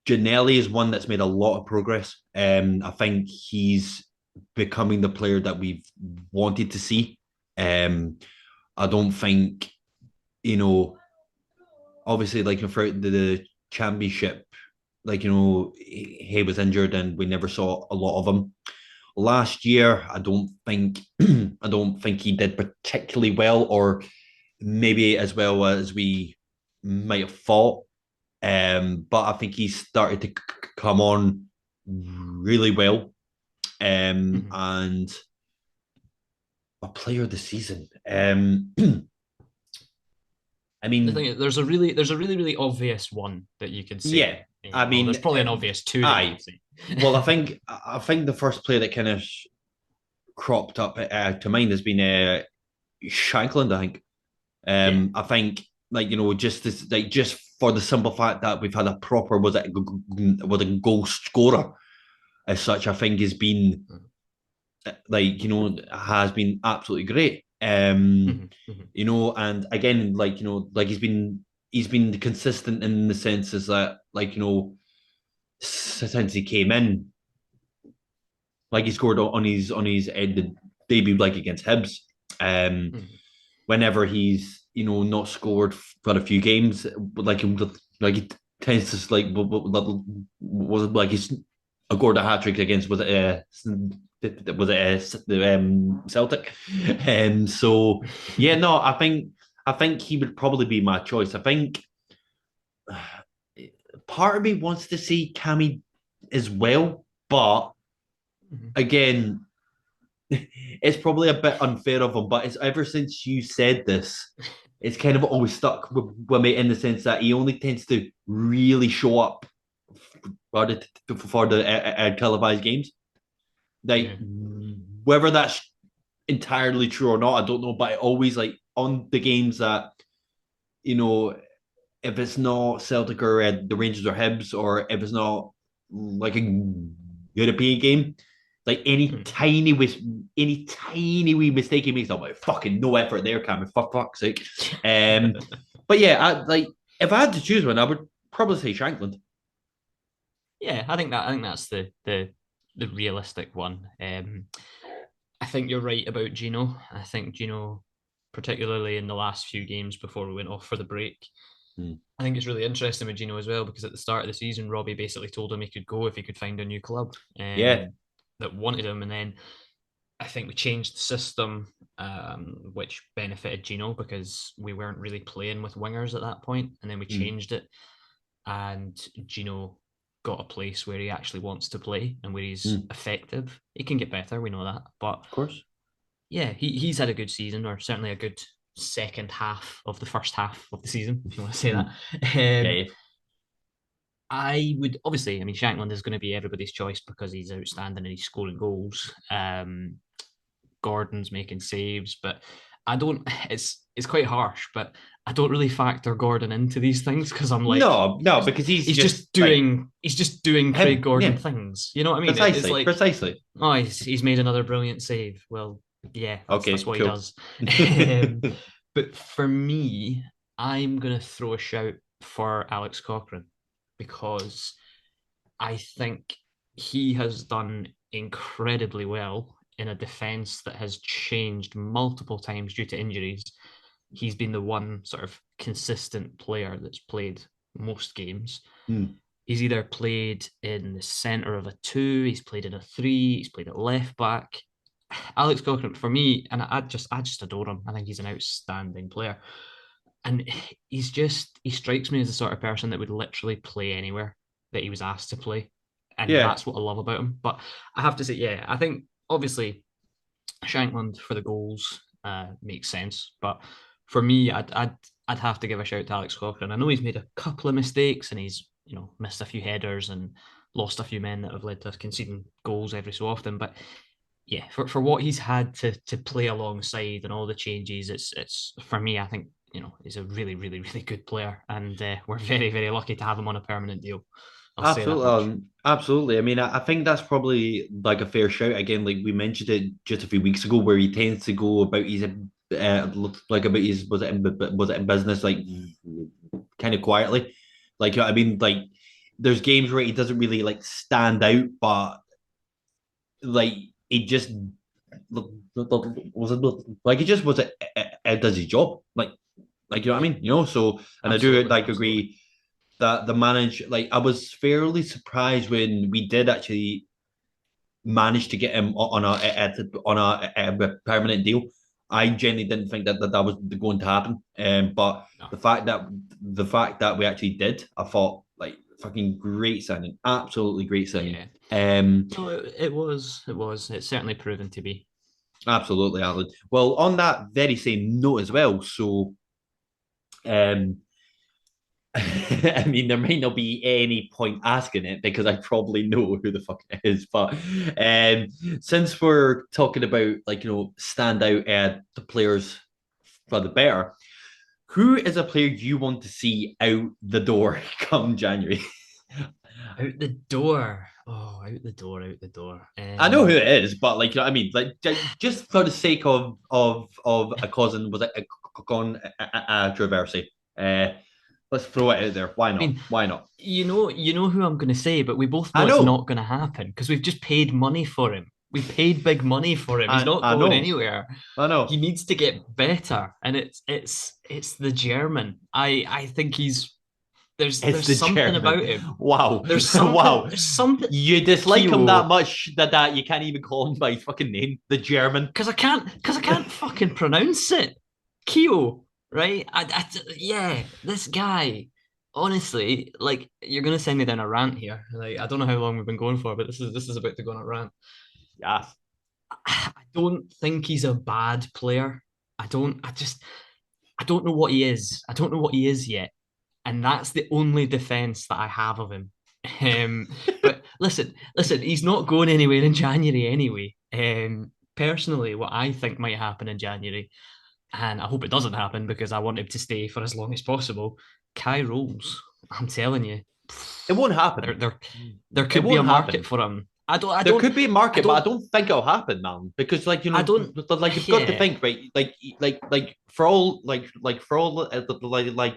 Janelli is one that's made a lot of progress. I think he's becoming the player that we've wanted to see. Um, I don't think you know, obviously, like throughout the championship, like he was injured and we never saw a lot of him. Last year, I don't think I don't think he did particularly well, or maybe as well as we might have thought. But I think he started to come on really well. Mhm. And a player of the season. I The thing mean, is, there's a really obvious one that you could say. yeah, I Well, mean, there's probably an obvious two that you aye. could say. Well, I think the first player that kind of cropped up to mind has been Shankland. I think. Yeah. I think just this just for the simple fact that we've had a proper was a goal scorer as such. I think has been has been absolutely great. Mhm, mhm. And again, he's been consistent in the senses that since he came in, he scored on his debut against Hibs. Um, Mhm. Whenever he's not scored for a few games, he tends to was it he's scored a hat trick against the Celtic, and so yeah, no, I think he would probably be my choice. I think part of me wants to see Cammy as well, but Mhm. again, it's probably a bit unfair of him, but it's ever since you said this, it's kind of always stuck with me in the sense that he only tends to really show up for the televised games. Like Yeah. whether that's entirely true or not, I don't know. But it always on the games that you know, if it's not Celtic or the Rangers or Hibs, or if it's not a European game, Mhm. any tiny wee mistake he makes, I'm like fucking no effort there, Cameron. For fuck's sake. Um, but yeah, if I had to choose one, I would probably say Shankland. Yeah, I think that's the realistic one. I think you're right about Gino. I think Gino, particularly in the last few games before we went off for the break, Hmm. I think it's really interesting with Gino as well because at the start of the season, Robbie basically told him he could go if he could find a new club Yeah. that wanted him, and then I think we changed the system, which benefited Gino because we weren't really playing with wingers at that point, and then we Hmm. changed it, and Gino got a place where he actually wants to play and where he's Hmm. effective. He can get better, we know that, but Of course. yeah, he's had a good season, or certainly a good second half of the first half of the season, if you want to say that. Hmm. Yeah. Um, Yeah. I would obviously, I mean, Shankland is going to be everybody's choice because he's outstanding and he's scoring goals. Gordon's making saves, but I don't. It's quite harsh, but I don't really factor Gordon into these things because I'm like, No, no, because he's just he's just doing Craig him. Gordon Yeah. things. You know what I mean? It's Precisely. like, Precisely. oh, he's made another brilliant save. Well, yeah, that's Okay. what he Cool. does. um, but for me, I'm gonna throw a shout for Alex Cochrane because I think he has done incredibly well in a defense that has changed multiple times due to injuries. He's been the one sort of consistent player that's played most games. Hmm. He's either played in the center of a two, he's played in a three, he's played at left back. Alex Cochrane, for me, and I just adore him. I think he's an outstanding player, and he strikes me as the sort of person that would literally play anywhere that he was asked to play, and Yeah. that's what I love about him. But I have to say, yeah, I think obviously Shankland for the goals makes sense, but for me, I'd have to give a shout to Alex Cochrane. I know he's made a couple of mistakes and he's missed a few headers and lost a few men that have led to us conceding goals every so often, but yeah, for what he's had to play alongside and all the changes, it's for me. I think he's a really really really good player, and we're very very lucky to have him on a permanent deal. I'll say that Absolutely, much. absolutely. I mean, I think that's probably a fair shout. Again, we mentioned it just a few weeks ago, where he tends to go about his about his was it in business kind of quietly, I mean, there's games where he doesn't really stand out, but he just was it he just was it does his job you know what I Yeah, mean, so and I do absolutely, absolutely. agree that the manage I was fairly surprised when we did actually manage to get him on a permanent deal. I genuinely didn't think that was going to happen, but No, the fact that we actually did, I thought fucking great signing, absolutely great signing. yeah, Um, no, it was it's certainly proven to be. Absolutely, Alan. Well, on that very same note as well, so Um, I mean, there may not be any point asking it because I probably know who the fuck it is. But um, since we're talking about standout the players for the better, who is a player you want to see out the door come January? Out the door. Oh, out the door, out the door. I know who it is, but I mean, like just for the sake of a cousin, was it a controversy? Let's throw it out there. Why I not? mean, Why not? you know who I'm going to say, but we both I know it's know, not going to happen because we've just paid money for him. We paid big money for him. He's not I going know, anywhere. I He know. needs to get better, and it's the German. I think he's It's there's the something about German. him. Wow, There's something. wow. There's something. You dislike him that Kyo, much that you can't even call him by fucking name, the German. because I can't fucking pronounce it. Kyo, right? Yeah, this guy. Honestly, like you're gonna send me down a rant here. Like I don't know how long we've been going for, but this is about to go on a rant. Yeah, I don't think he's a bad player. I don't. I don't know what he is. I don't know what he is yet, and that's the only defense that I have of him. But listen, he's not going anywhere in January anyway. Personally, what I think might happen in January, and I hope it doesn't happen because I want him to stay for as long as possible. Kai Rolls, I'm telling you, it won't there happen. there there It could be a won't market happen. for him. I don't I There don't could be a I market, but I don't don't think it'll happen, man. Because I don't like you've got to yeah. think, right? Like for all for all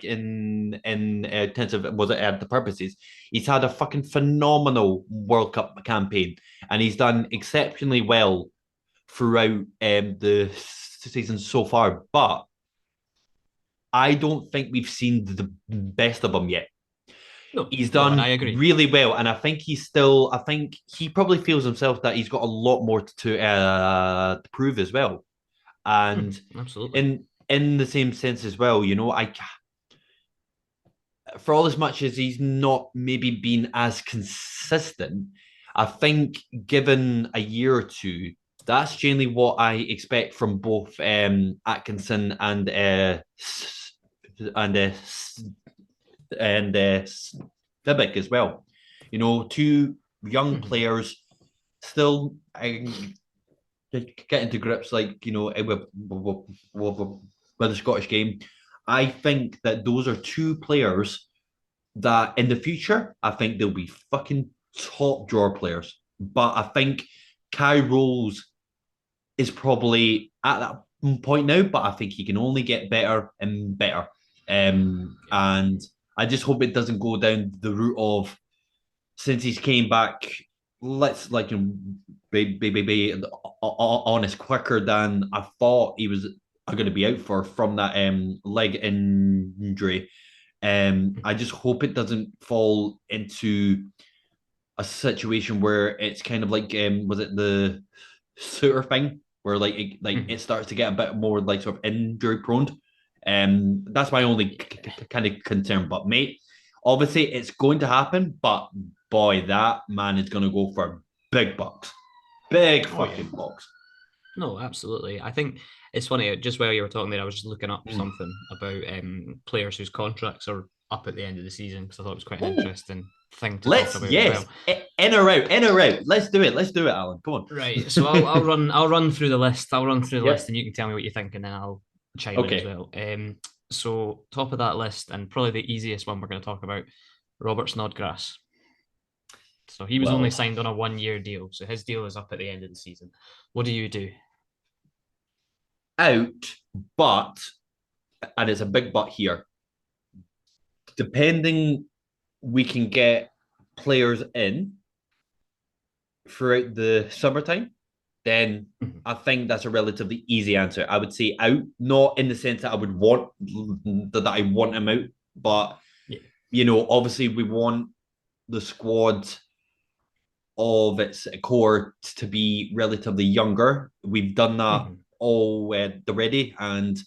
in intensive was it the purposes, he's had a fucking phenomenal World Cup campaign, and he's done exceptionally well throughout the season so far. But I don't think we've seen the best of him yet. No, He's no, and I done agree. really well, and I think he probably feels himself that he's got a lot more to prove as well. And Absolutely. in the same sense as well, I for all as much as he's not maybe been as consistent, I think given a year or two, that's generally what I expect from both Atkinson and uh, and Vibic as well. Two young Mhm. players still getting to grips, with the Scottish game. I think that those are two players that in the future, I think they'll be fucking top drawer players. But I think Kai Rolls is probably at that point now, but I think he can only get better and better. Yeah. And I just hope it doesn't go down the route of since he's came back, let's be honest, quicker than I thought he was going to be out for from that leg injury. I just hope it doesn't fall into a situation where it's kind of like was it the Suter thing where it Mhm. starts to get a bit more like sort of injury prone. That's my only Yeah. kind of concern. But mate, obviously it's going to happen. But boy, that man is going to go for big bucks, big Oh yeah. fucking bucks. No, absolutely. I think it's funny. Just while you were talking there, I was just looking up Mm. something about players whose contracts are up at the end of the season because I thought it was quite an Oh, interesting thing to talk let's about as yes, well. in or out, in or out. Let's do it, Alan. Come on. Right. So I'll run through the list. I'll run through the list, Yep. and you can tell me what you think, and then I'll chime in as Okay. well. So top of that list, and probably the easiest one we're going to talk about, Robert Snodgrass. So he was only Well, signed on a 1 year deal. So his deal is up at the end of the season. What do you do? out, but and it's a big but here. Depending, we can get players in throughout the summertime, then Mhm. I think that's a relatively easy answer. I would say out, not in the sense that I would want that I want him out, but Yeah. obviously we want the squad of its core to be relatively younger. We've done that Mhm. all already, and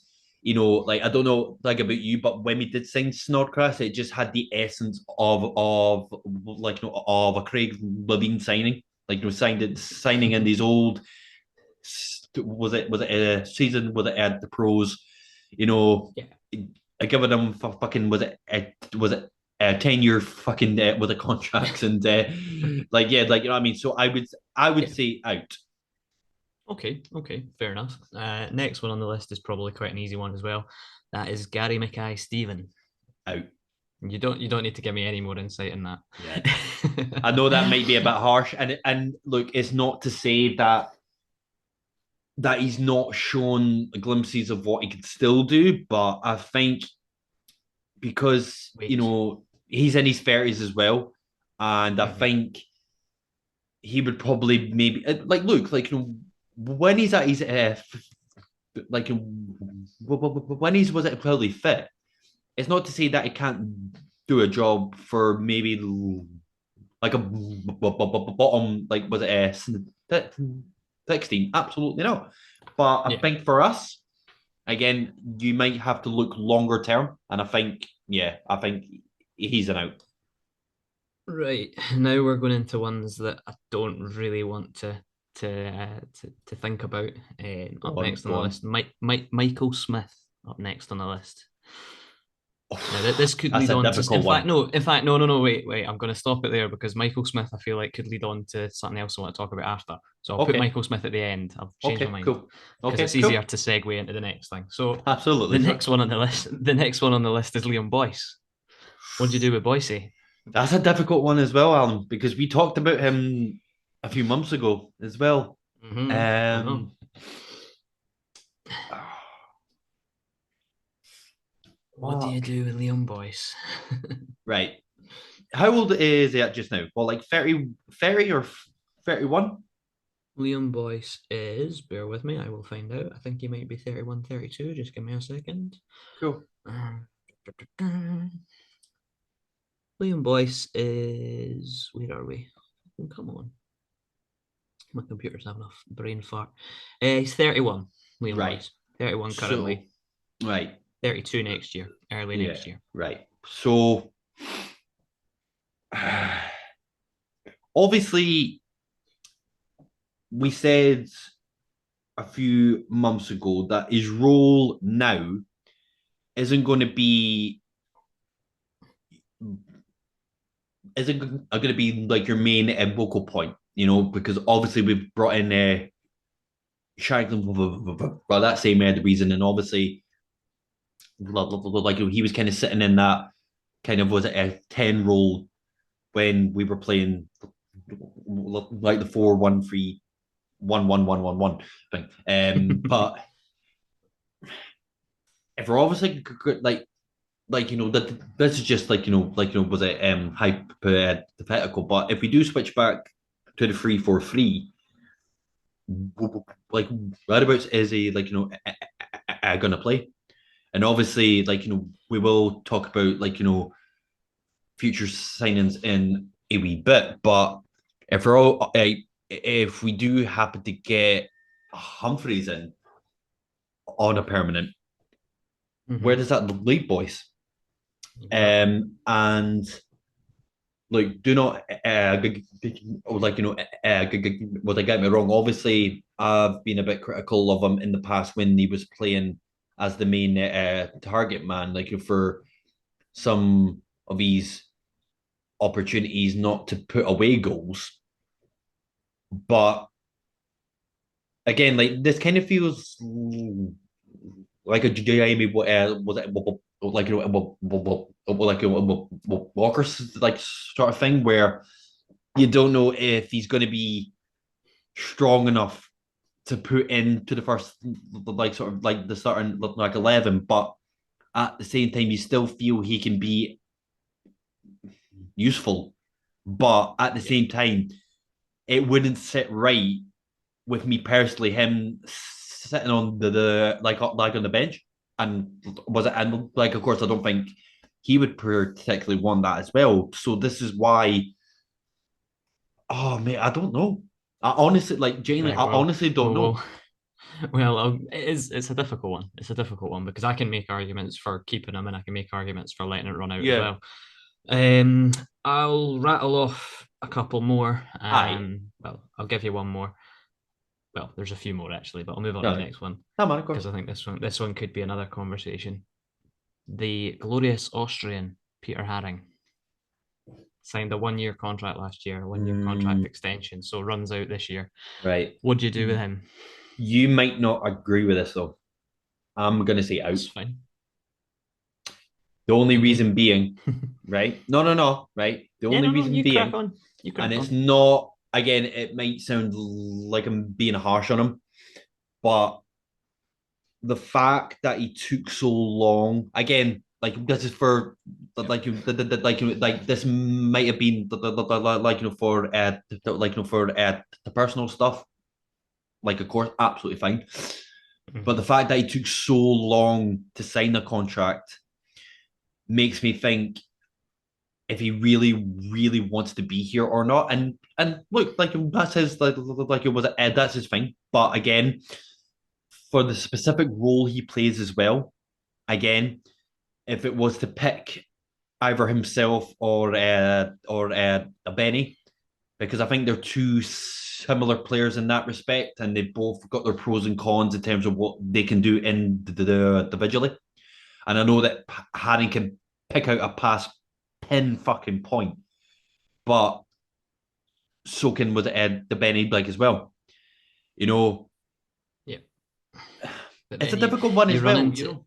like I don't know like about you, but when we did sign Snodgrass, it just had the essence of of a Craig Levine signing. Signing in these old was it a season was it at the pros, you know, Yeah. giving him fucking was it 10-year fucking with the contracts and like yeah, like you know what I mean. So I would Yeah. say out. Okay, fair enough. Next one on the list is probably quite an easy one as well. That is Gary Mackay Stephen. Out. You don't need to give me any more insight in Yeah. I know that might be a bit harsh, and look, it's not to say that he's not shown glimpses of what he could still do, but I think because Wait. he's in his 30s as well, and I Mhm. think he would probably maybe like look like when he's at his like when he's was it clearly fit. It's not to say that he can't do a job for maybe like a bottom, like was it 16? Absolutely not. But I Yeah. think for us, again, you might have to look longer term, and I think he's an out. Right. Now we're going into ones that I don't really want to think about. Go Up on, next on go the on. list, Michael Smith. Up next on the list. Now that this could That's lead a on to, in difficult fact, one. no, in fact, no, wait. I'm going to stop it there because Michael Smith, I feel like could lead on to something else I want to talk about after. So I'll put Okay, Michael Smith at the end. I've changed my okay, mind cool. because Okay, it's easier cool. to segue into the next thing. So Absolutely. the next one on the list, the next one on the list is Liam Boyce. What do you do with Boyce? That's a difficult one as well, Alan, because we talked about him a few months ago as well. I know. Um, What do you fuck. do with Liam Boyce? Right. How old is he at just now? Well, like 30, 30 or 31? Liam Boyce is, bear with me, I will find out. I think he might be 31, 32. Just give me a second. Cool. Uh, Liam Boyce is, where are we? Come on. My computer's having a brain fart. He's 31, Liam Right. Boyce. 31 So, currently, right. 32 next year, early Yeah. next year. Right. So, obviously, we said a few months ago that his role now isn't going to be like your main vocal point, because obviously we've brought in Shankland for that same the reason, and obviously like he was kind of sitting in that kind of was it a 10 role when we were playing like the 4-1-3-1-1-1-1-1 thing. But if we're obviously like that this is just was it hypothetical, but if we do switch back to the 3-4-3, like whereabouts is he gonna play? And obviously we will talk about future signings in a wee bit, but if we do happen to get Humphreys in on a permanent, where Mm-hmm. does that leave, boys? Exactly. And like, do not well, they get me wrong. Obviously, I've been a bit critical of him in the past when he was playing as the main target man, like for some of these opportunities not to put away goals. But again, like this kind of feels like a Jamie was it like like a Walker like sort of thing where you don't know if he's going to be strong enough to put into the first like sort of like the starting like 11, but at the same time you still feel he can be useful, but at the Yeah. same time it wouldn't sit right with me personally him sitting on the like on the bench. And was it and like of course I don't think he would particularly want that as well. So this is why oh man, I don't know. I honestly like Jane, Right. I Well, honestly don't well, know. well, well. It's a difficult one. It's a difficult one because I can make arguments for keeping him and I can make arguments for letting it run out as Yeah. well. Um, I'll rattle off a couple more. Aye. Well, I'll give you one more. Well, there's a few more actually, but I'll move on to the Aye. next one No man, of because course. I think this one could be another conversation. The glorious Austrian Peter Haring signed a 1 year contract last year, a 1 year contract Mm, extension, so runs out this year. right. What do you do with him? You might not agree with this though. I'm gonna say out. That's fine. The only Okay. reason being, right? No, no, no, right? The Yeah, only no, no, reason you crack being, on. You and crack it's on. not, again, it might sound like I'm being harsh on him, but the fact that he took so long, again, like this is for Yep. like this might have been like for for the personal stuff, like of course, absolutely fine. But the Mm-hmm. fact that he took so long to sign the contract makes me think if he really wants to be here or not. And look, like that's his like it was Ed, that's his thing. But again, for the specific role he plays as well, again, if it was to pick either himself or a Benny, because I think they're two similar players in that respect, and they've both got their pros and cons in terms of what they can do in the individually. And I know that Harry can pick out a pass pin fucking point, but so can was Ed the Benny like as well. You know, Yep. But it's a then you difficult one you as run well. into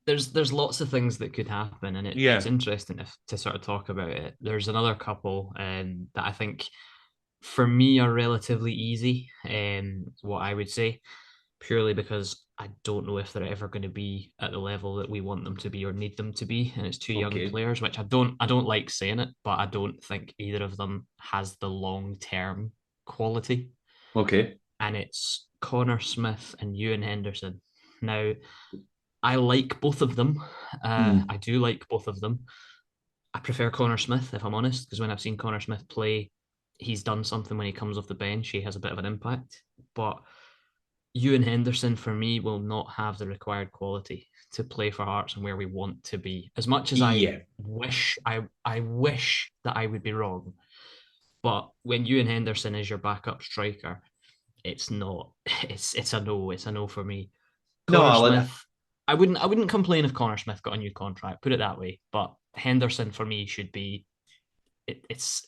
there's lots of things that could happen, and it's Yeah. interesting to sort of talk about it. There's another couple that I think for me are relatively easy, what I would say, purely because I don't know if they're ever going to be at the level that we want them to be or need them to be. And it's two young Okay. players, which I don't like saying it, but I don't think either of them has the long term quality. Okay. And it's Connor Smith and Ewan Henderson. Now, I like both of them. Hmm. I do like both of them. I prefer Connor Smith, if I'm honest, because when I've seen Connor Smith play, he's done something when he comes off the bench. He has a bit of an impact. But Ewan Henderson, for me, will not have the required quality to play for Hearts and where we want to be. As much as Yeah. I wish that I would be wrong, but when Ewan Henderson is your backup striker, it's not. It's a no. It's a no for me. No, Connor Alan. Smith, I wouldn't complain if Connor Smith got a new contract. Put it that way. But Henderson for me should be. It's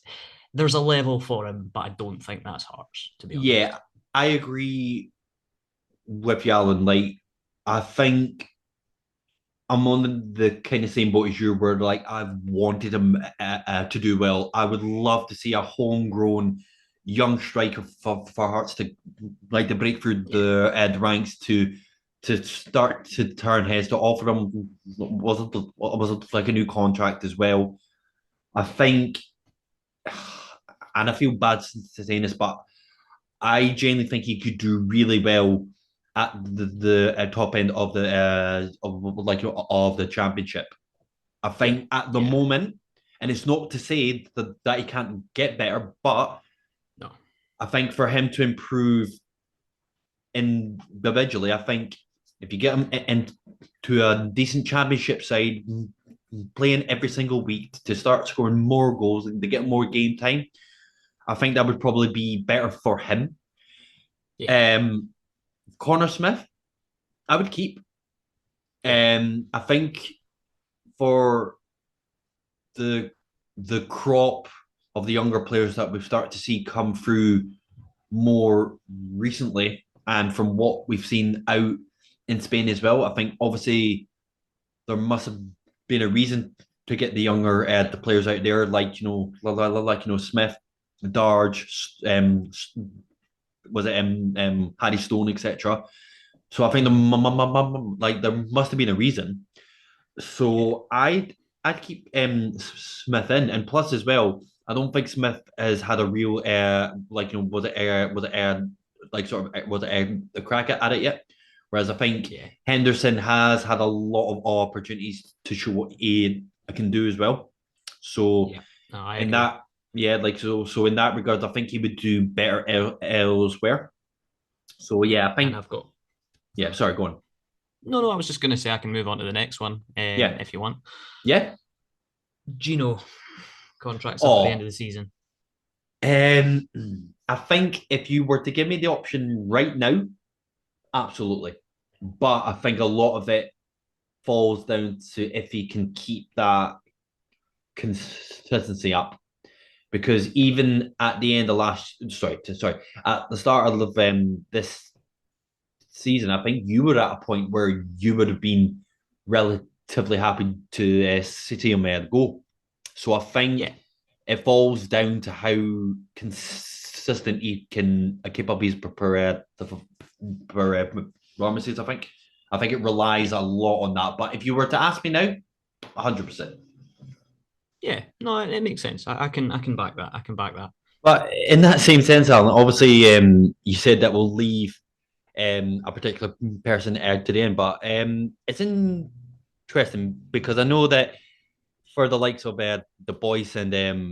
there's a level for him, but I don't think that's Hearts, to be honest. Yeah, I agree with you, Alan. Like, I think I'm on the kind of same boat as you, where like I've wanted him to do well. I would love to see a homegrown young striker for Hearts to like to break through Yeah, the ranks to start to turn heads to offer him was it like a new contract as well. I think, and I feel bad saying this, but I genuinely think he could do really well at the top end of the of the championship. I yeah, think at the yeah. moment, and it's not to say that he can't get better, but No, I think for him to improve individually, I think if you get him into a decent championship side, playing every single week to start scoring more goals and to get more game time, I think that would probably be better for him. yeah, Um, Connor Smith, I would keep. yeah, I think for the the crop of the younger players that we've started to see come through more recently, and from what we've seen out in Spain as well, I think obviously there must have been a reason to get the younger the players out there, like Smith, Darge, was it Harry Stone, etc. So I think mm-hmm. like there must have been a reason. Yeah, So I'd keep Smith in, and plus as well, I don't think Smith has had a real like sort of was it a crack at it yet. Whereas I think yeah, Henderson has had a lot of opportunities to show what he can do as well. So yeah. No, I in agree. that, yeah, like so in that regard, I think he would do better elsewhere. So Yeah, yeah, I and think I've got yeah. Sorry, go on. no, no. I was just going to say I can move on to the next one, Yeah, if you want. yeah. Gino contracts up at the end Oh, of the season. Um, I think if you were to give me the option right now, absolutely. But I think a lot of it falls down to if he can keep that consistency up. Because even at the end of at the start of this season, I think you were at a point where you would have been relatively happy to see him go. So I think Yeah, it falls down to how consistent he can keep up his performances. I think it relies yeah, a lot on that. But if you were to ask me now, 100%. yeah. No, it makes sense. I can back that. I can back that. But in that same sense, Alan, obviously, you said that we'll leave a particular person to the end, but it's interesting because I know that for the likes of the boys and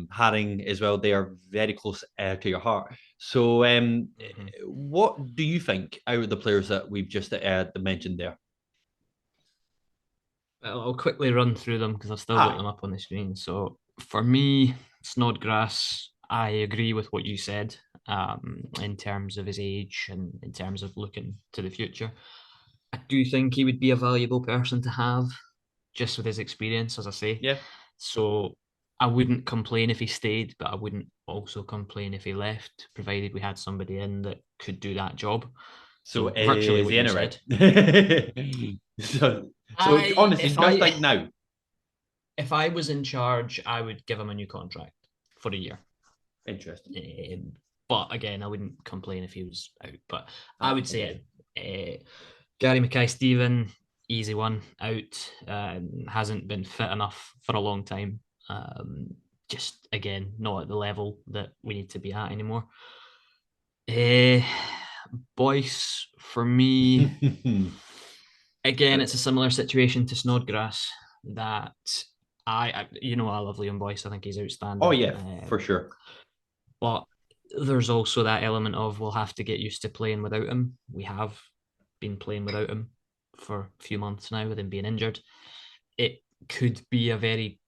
Haring as well, they are very close to your heart. So, Mhm. what do you think out of the players that we've just mentioned there? I'll quickly run through them because I've still got Aye. them up on the screen. So for me, Snodgrass, I agree with what you said in terms of his age and in terms of looking to the future. I do think he would be a valuable person to have just with his experience, as I say. Yeah. So I wouldn't complain if he stayed, but I wouldn't also complain if he left, provided we had somebody in that could do that job. So So virtually is what he you in it right? said. So I honestly, if just I like now, if I was in charge, I would give him a new contract for a year. interesting. But again, I wouldn't complain if he was out. But I Ah, would okay. say Gary Mackay-Steven, easy one out. Hasn't been fit enough for a long time. Just again, not at the level that we need to be at anymore. Uh, Boyce, for me, again, it's a similar situation to Snodgrass that I love Liam Boyce. I think he's Oh outstanding. yeah, for sure. But there's also that element of we'll have to get used to playing without him. We have been playing without him for a few months now with him being injured. It could be a very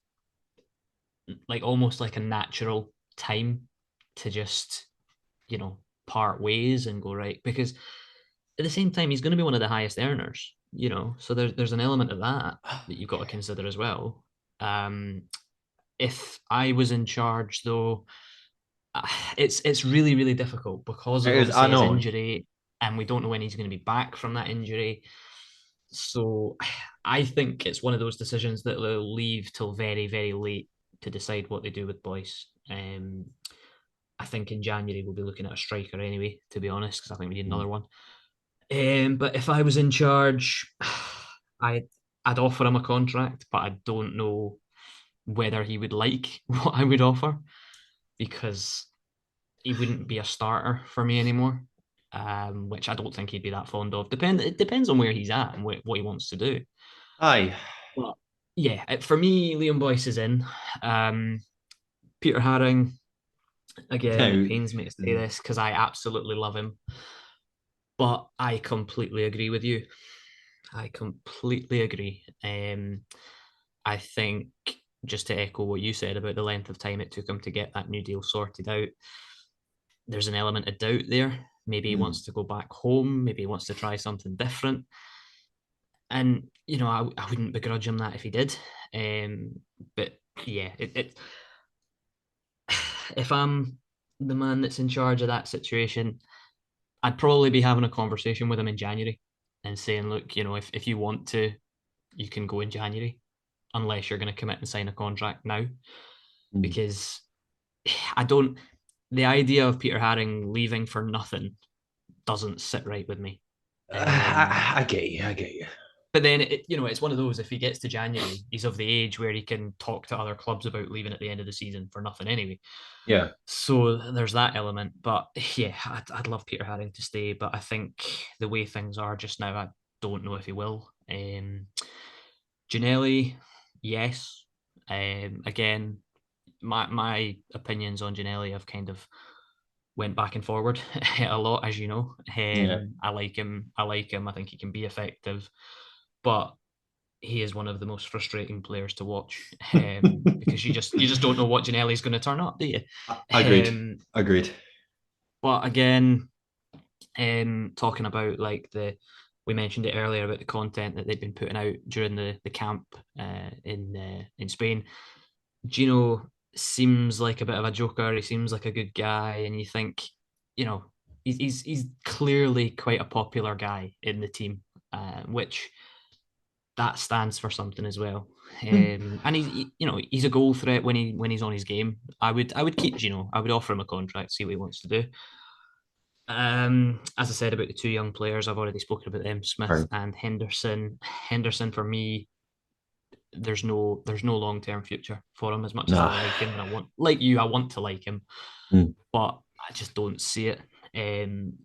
like almost like a natural time to just, you know, part ways and go right because at the same time he's going to be one of the highest earners, you know. So there's an element of that that you've got to consider as well. Um if I was in charge though, it's really really difficult because It of is. I obviously his know. injury and we don't know when he's going to be back from that injury. So I think it's one of those decisions that they'll leave till very very late to decide what they do with Boyce. I think in January we'll be looking at a striker anyway, to be honest, because I think we need Mm. another one. But if I was in charge, I I'd offer him a contract, but I don't know whether he would like what I would offer because he wouldn't be a starter for me anymore, which I don't think he'd be that fond of. It depends on where he's at and what he wants to do. Aye. But yeah, for me, Liam Boyce is in. Um, Peter Haring, again, it Now, pains me to say this because I absolutely love him, but I completely agree with you. I completely agree. I think just to echo what you said about the length of time it took him to get that new deal sorted out, there's an element of doubt there. Maybe he mm, wants to go back home. Maybe he wants to try something different. And you know, I wouldn't begrudge him that if he did. But yeah, if I'm the man that's in charge of that situation, I'd probably be having a conversation with him in January and saying, look, you know, if you want to, you can go in January, unless you're going to commit and sign a contract now, mm. because I don't. The idea of Peter Haring leaving for nothing doesn't sit right with me. I get you. I get you. But then, it's one of those. If he gets to January, he's of the age where he can talk to other clubs about leaving at the end of the season for nothing anyway. Yeah. So there's that element. But yeah, I'd love Peter Haring to stay. But I think the way things are just now, I don't know if he will. Ginelli, yes. Again, my opinions on Ginelli have kind of went back and forward a lot, as you know. Yeah. I like him. I like him. I think he can be effective, but he is one of the most frustrating players to watch because you just don't know what Ginelli's going to turn up, do you? Agreed. Um, Agreed. but again, talking about like we mentioned it earlier about the content that they've been putting out during the camp in Spain. Gino seems like a bit of a joker. He seems like a good guy, and you think, you know, he's clearly quite a popular guy in the team, which that stands for something as well. And he's a goal threat when he's on his game. I would keep Gino. I would offer him a contract, see what he wants to do. As I said about the two young players, I've already spoken about them, Smith Right. and Henderson. Henderson for me, there's no long term future for him. As much as I Nah. like him and I want to like him, Mm. but I just don't see it.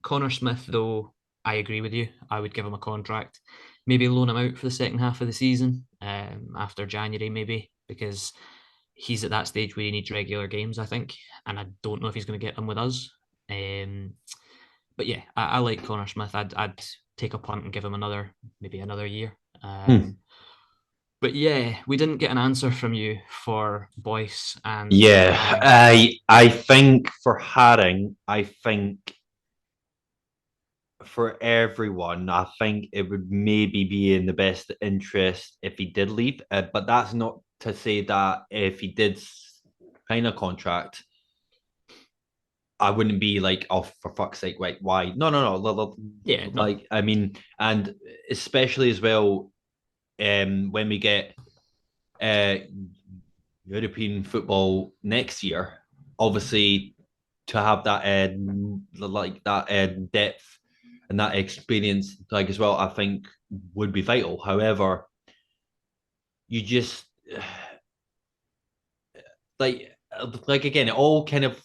Connor Smith, though, I agree with you. I would give him a contract, maybe loan him out for the second half of the season, after January, maybe, because he's at that stage where he needs regular games, I think, and I don't know if he's going to get them with us. Um, but yeah, I like Connor Smith. I'd take a punt and give him maybe another year. Mm. But yeah, we didn't get an answer from you for Boyce and Yeah, Haring. I think for Haring, I think for everyone, I think it would maybe be in the best interest if he did leave. But that's not to say that if he did sign a contract, I wouldn't be like, oh, for fuck's sake, wait, why? No, no, no. Yeah, no, Like, I mean, and especially as well, when we get uh, European football next year, obviously to have that like that depth and that experience like as well, I think would be vital. However, you just like again, it all kind of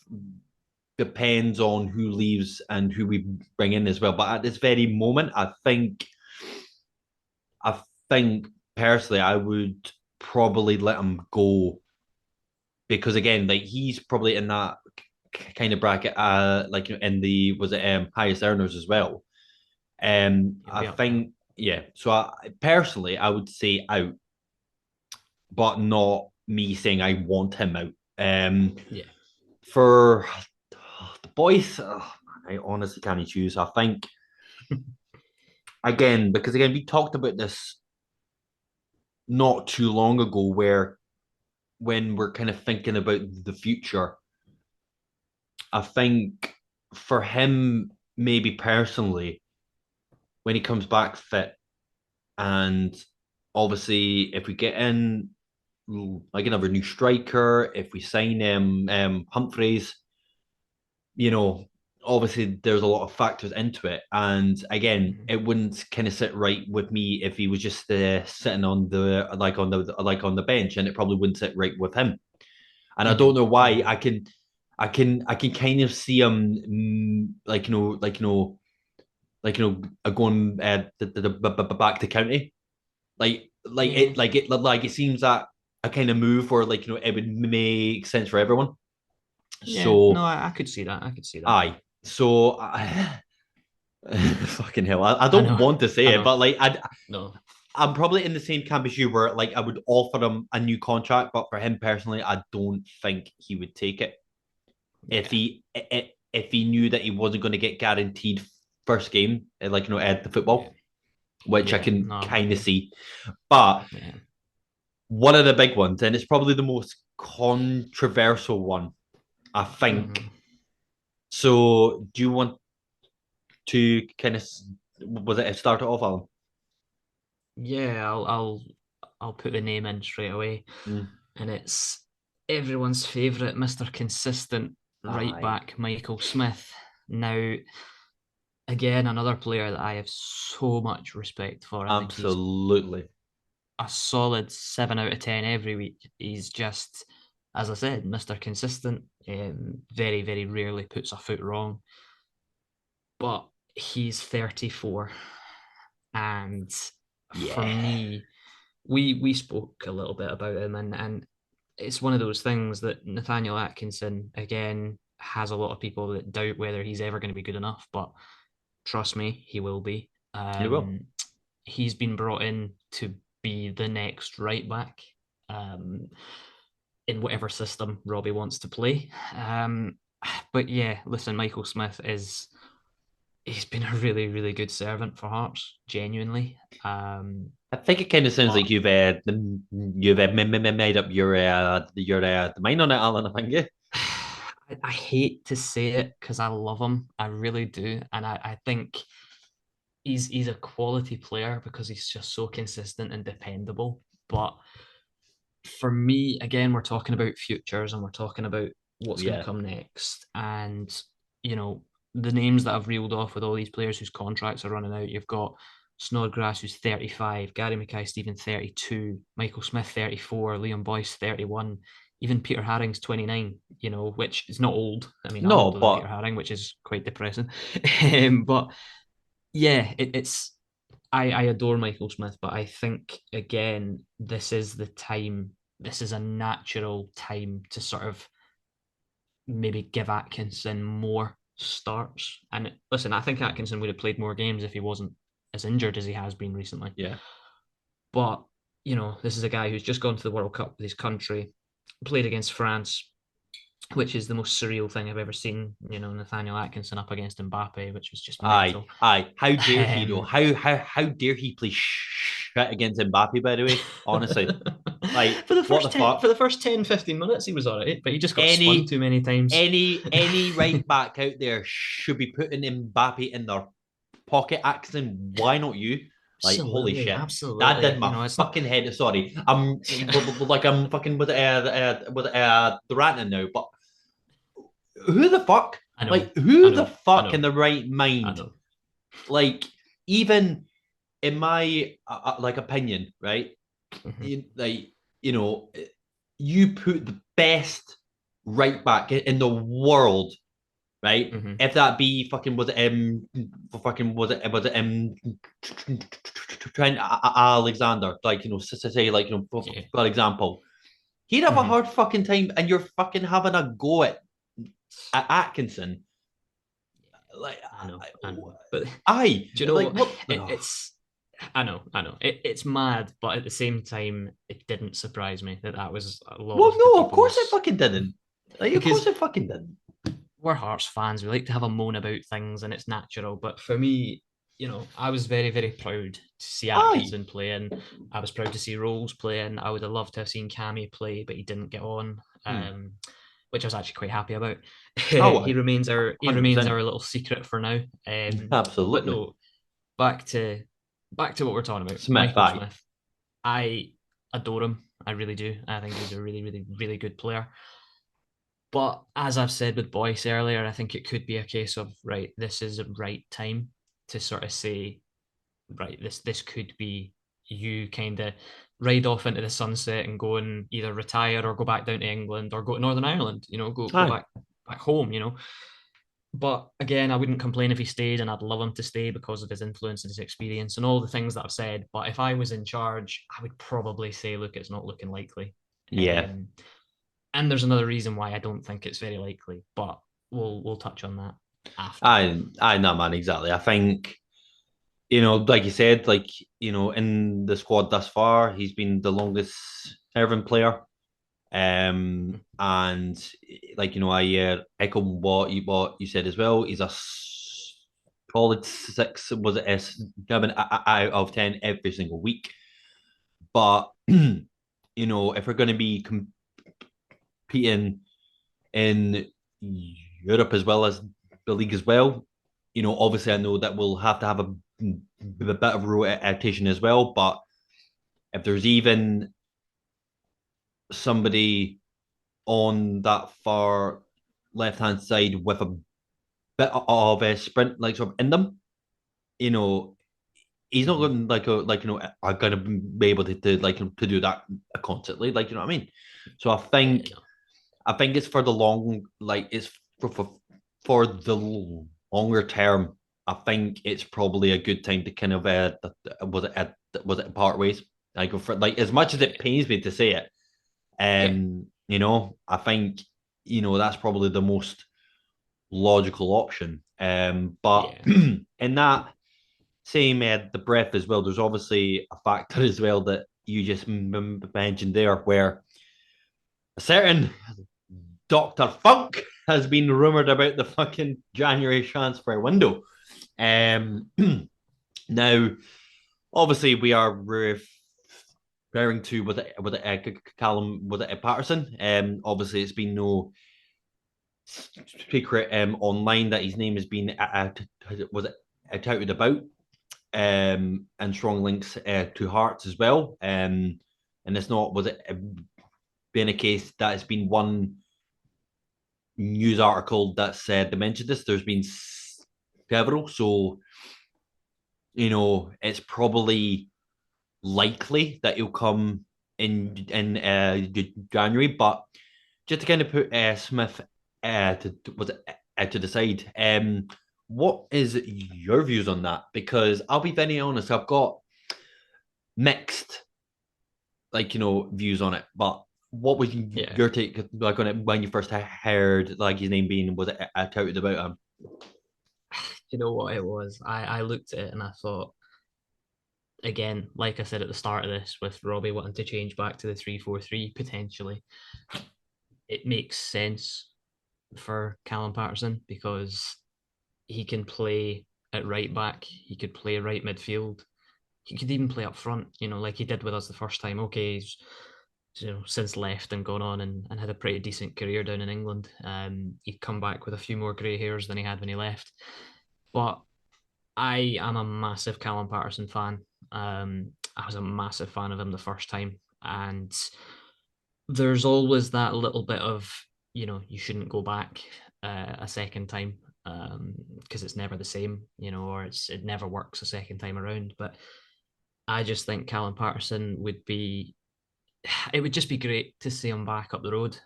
depends on who leaves and who we bring in as well. But at this very moment, I think personally, I would probably let him go because again, like he's probably in that kind of bracket, like in the was it highest earners as well. he'll I be up there. think yeah. So personally, I would say out, but not me saying I want him out. Yeah, For the boys, I honestly can't choose. I think again because again we talked about this not too long ago, where when we're kind of thinking about the future, I think for him maybe personally when he comes back fit, and obviously if we get in like another new striker, if we sign Humphreys, you know, obviously there's a lot of factors into it. And again, mm-hmm. it wouldn't kind of sit right with me if he was just sitting on the on the bench, and it probably wouldn't sit right with him. And I Mm-hmm. don't know why. Mm-hmm. I can kind of see him going back to county Yeah, like it seems that a kind of move where it would make sense for everyone. yeah. No, So I could see that. I could see that. aye, so fucking hell, I I don't know. want to say I it, know. but like No. I'm probably in the same camp as you, where like I would offer him a new contract, but for him personally, I don't think he would take it if Yeah. he knew that he wasn't going to get guaranteed first game, at the Yeah. football, which I Yeah. can No, I'm with kind of you. see. But Yeah. one of the big ones, and it's probably the most controversial one, I think. Mm-hmm. So, do you want to kind of was it start it off, Alan? Yeah. I'll put the name in straight away, Mm. and it's everyone's favorite Mr. Consistent right Aye, back, Michael Smith. Now, again, another player that I have so much respect for. I think he's absolutely. a solid 7 out of 10 every week. He's just, as I said, Mr. Consistent. Very, very rarely puts a foot wrong. But he's 34, and for Yeah, me, we spoke a little bit about him, and it's one of those things that Nathaniel Atkinson again has a lot of people that doubt whether he's ever going to be good enough, but trust me, he will be. you will. He's been brought in to be the next right back, um, in whatever system Robbie wants to play. But yeah, listen, Michael Smith is he's been a really, really good servant for Hearts, genuinely. I think it kind of sounds But like you've made up your mind on it, Alan. I think yeah. I hate to say it because I love him. I really do. And I think he's a quality player because he's just so consistent and dependable. But for me, again, we're talking about futures and we're talking about what's going to Yeah. come next. And, you know, the names that I've reeled off with all these players whose contracts are running out, you've got Snodgrass, who's 35, Gary Mackay-Steven, 32, Michael Smith, 34, Liam Boyce, 31, even Peter Haring's 29, you know, which is not old. I mean, I'm No, older than Peter but Haring, which is quite depressing. But yeah, it's I adore Michael Smith, but I think again, this is the time. This is a natural time to sort of maybe give Atkinson more starts. And listen, I think Atkinson would have played more games if he wasn't as injured as he has been recently. yeah. But you know, this is a guy who's just gone to the World Cup with his country, played against France, which is the most surreal thing I've ever seen. You know, Nathaniel Atkinson up against Mbappe, which was just Aye, mental. aye. How dare he though? Um, How dare he play shit against Mbappe? By the way, honestly, like what the for fuck? the first 10, 15 minutes he was all right, but he just got spun Any too many times. any right back out there should be putting Mbappe in their pocket accent. Why not you? Like holy Absolutely, shit, that did absolutely. You my know, it's not. fucking head. Sorry, I'm like I'm fucking with the ranting now. But who the fuck? I know, Like I who the know, I fuck in know, the right I mind? know. Like even in my like opinion, right? Mhm, Like you know, you put the best right back in the world, right? mhm. If that be fucking was it Trent Alexander, like you know, say like you know, Yeah. for example, he'd have a Mhm. hard fucking time, and you're fucking having a go at Atkinson, like I know. But I do you know like what? what? It's. I know. It's mad, but at the same time, it didn't surprise me that that was a lot Well, of the no, of course I people's fucking didn't. Like, of because course I fucking didn't. we're Hearts fans. We like to have a moan about things, and it's natural. But for me, you know, I was very, very proud to see Aye. Atkinson playing. I was proud to see Rolls playing. I would have loved to have seen Cammy play, but he didn't get on, Hmm. which I was actually quite happy about. Oh, aye. He remains 100%. our little secret for now. But Absolutely. no, back to what we're talking about. Smith, Michael aye. Smith. I adore him. I really do. I think he's a really, really, really good player. But as I've said with Boyce earlier, I think it could be a case of right, this is the right time to sort of say, right, this could be you kind of ride off into the sunset and go and either retire or go back down to England or go to Northern Ireland, you know, go Aye. back home, you know. But again, I wouldn't complain if he stayed, and I'd love him to stay because of his influence and his experience and all the things that I've said. But if I was in charge, I would probably say, look, it's not looking likely. Yeah. Um, and there's another reason why I don't think it's very likely, but we'll touch on that after. I know, man, exactly. I think, you know, like you said, like, you know, in the squad thus far, he's been the longest serving player. And like, you know, I echo what you said as well. He's a solid six, was it S 7 out of 10 every single week. But, you know, if we're going to be competing in Europe as well as the league as well. You know, obviously, I know that we'll have to have a bit of rotation as well. But if there's even somebody on that far left hand side with a bit of a sprint like sort of in them, you know, he's not Mm-hmm. going like you know are going to be able to like to do that constantly. Like you know what I mean? So Yeah, no. I think it's for the long, like it's for the longer term. I think it's probably a good time to kind of was it part ways? Like for like as much as Yeah, it pains me to say it, yeah, you know, I think you know that's probably the most logical option. But yeah. in that same the breath as well, there's obviously a factor as well that you just mentioned there, where a certain Dr. Funk has been rumored about the fucking January transfer window. Um, now, obviously, we are referring to with Callum with Patterson. Obviously, it's been no secret online that his name has been was it touted about and strong links to Hearts as well. And it's not was it been a case that it's been one news article that said they mentioned this. There's been several, so it's probably likely that he'll come in January. But just to kind of put Smith to the side, what is your views on that? Because I'll be very honest, I've got mixed views on it. But what was Yeah. your take like on it when you first heard like his name being was it touted about him? You know what it was? I looked at it and I thought, again, like I said at the start of this, with Robbie wanting to change back to the 3-4-3 potentially, it makes sense for Callum Patterson because he can play at right back, he could play right midfield, he could even play up front, like he did with us the first time. Okay, he's since left and gone on and had a pretty decent career down in England. He'd come back with a few more grey hairs than he had when he left. But I am a massive Callum Patterson fan. I was a massive fan of him the first time, and there's always that little bit of you shouldn't go back a second time because it's never the same, or it never works a second time around. But I just think Callum Patterson would be. It would just be great to see him back up the road.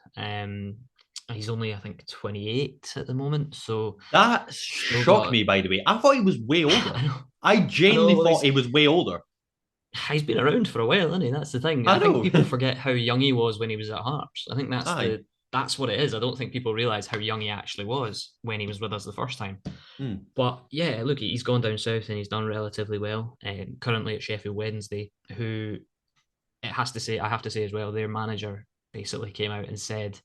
He's only, I think, 28 at the moment, so That still shocked got. me, by the way. I thought he was way older. I know, I I know. genuinely Well, thought he was way older. he's been around for a while, hasn't he? That's the thing. I I think know. people forget how young he was when he was at Hearts. I think Aye. that's what it is. I don't think people realize how young he actually was when he was with us the first time. Hmm. But yeah, look, he's gone down south and he's done relatively well. Currently at Sheffield Wednesday, who I have to say as well, their manager basically came out and said,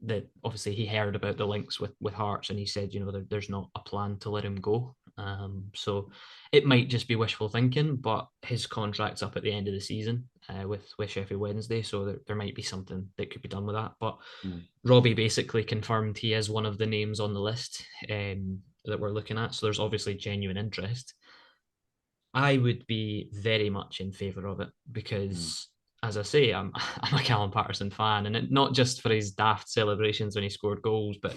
that obviously he heard about the links with Hearts and he said, there's not a plan to let him go. So it might just be wishful thinking, but his contract's up at the end of the season with Sheffield Wednesday, so there might be something that could be done with that. But Hmm. Robbie basically confirmed he is one of the names on the list that we're looking at. So there's obviously genuine interest. I would be very much in favour of it Hmm. because, as I say, I'm a Callum Patterson fan, and not just for his daft celebrations when he scored goals, but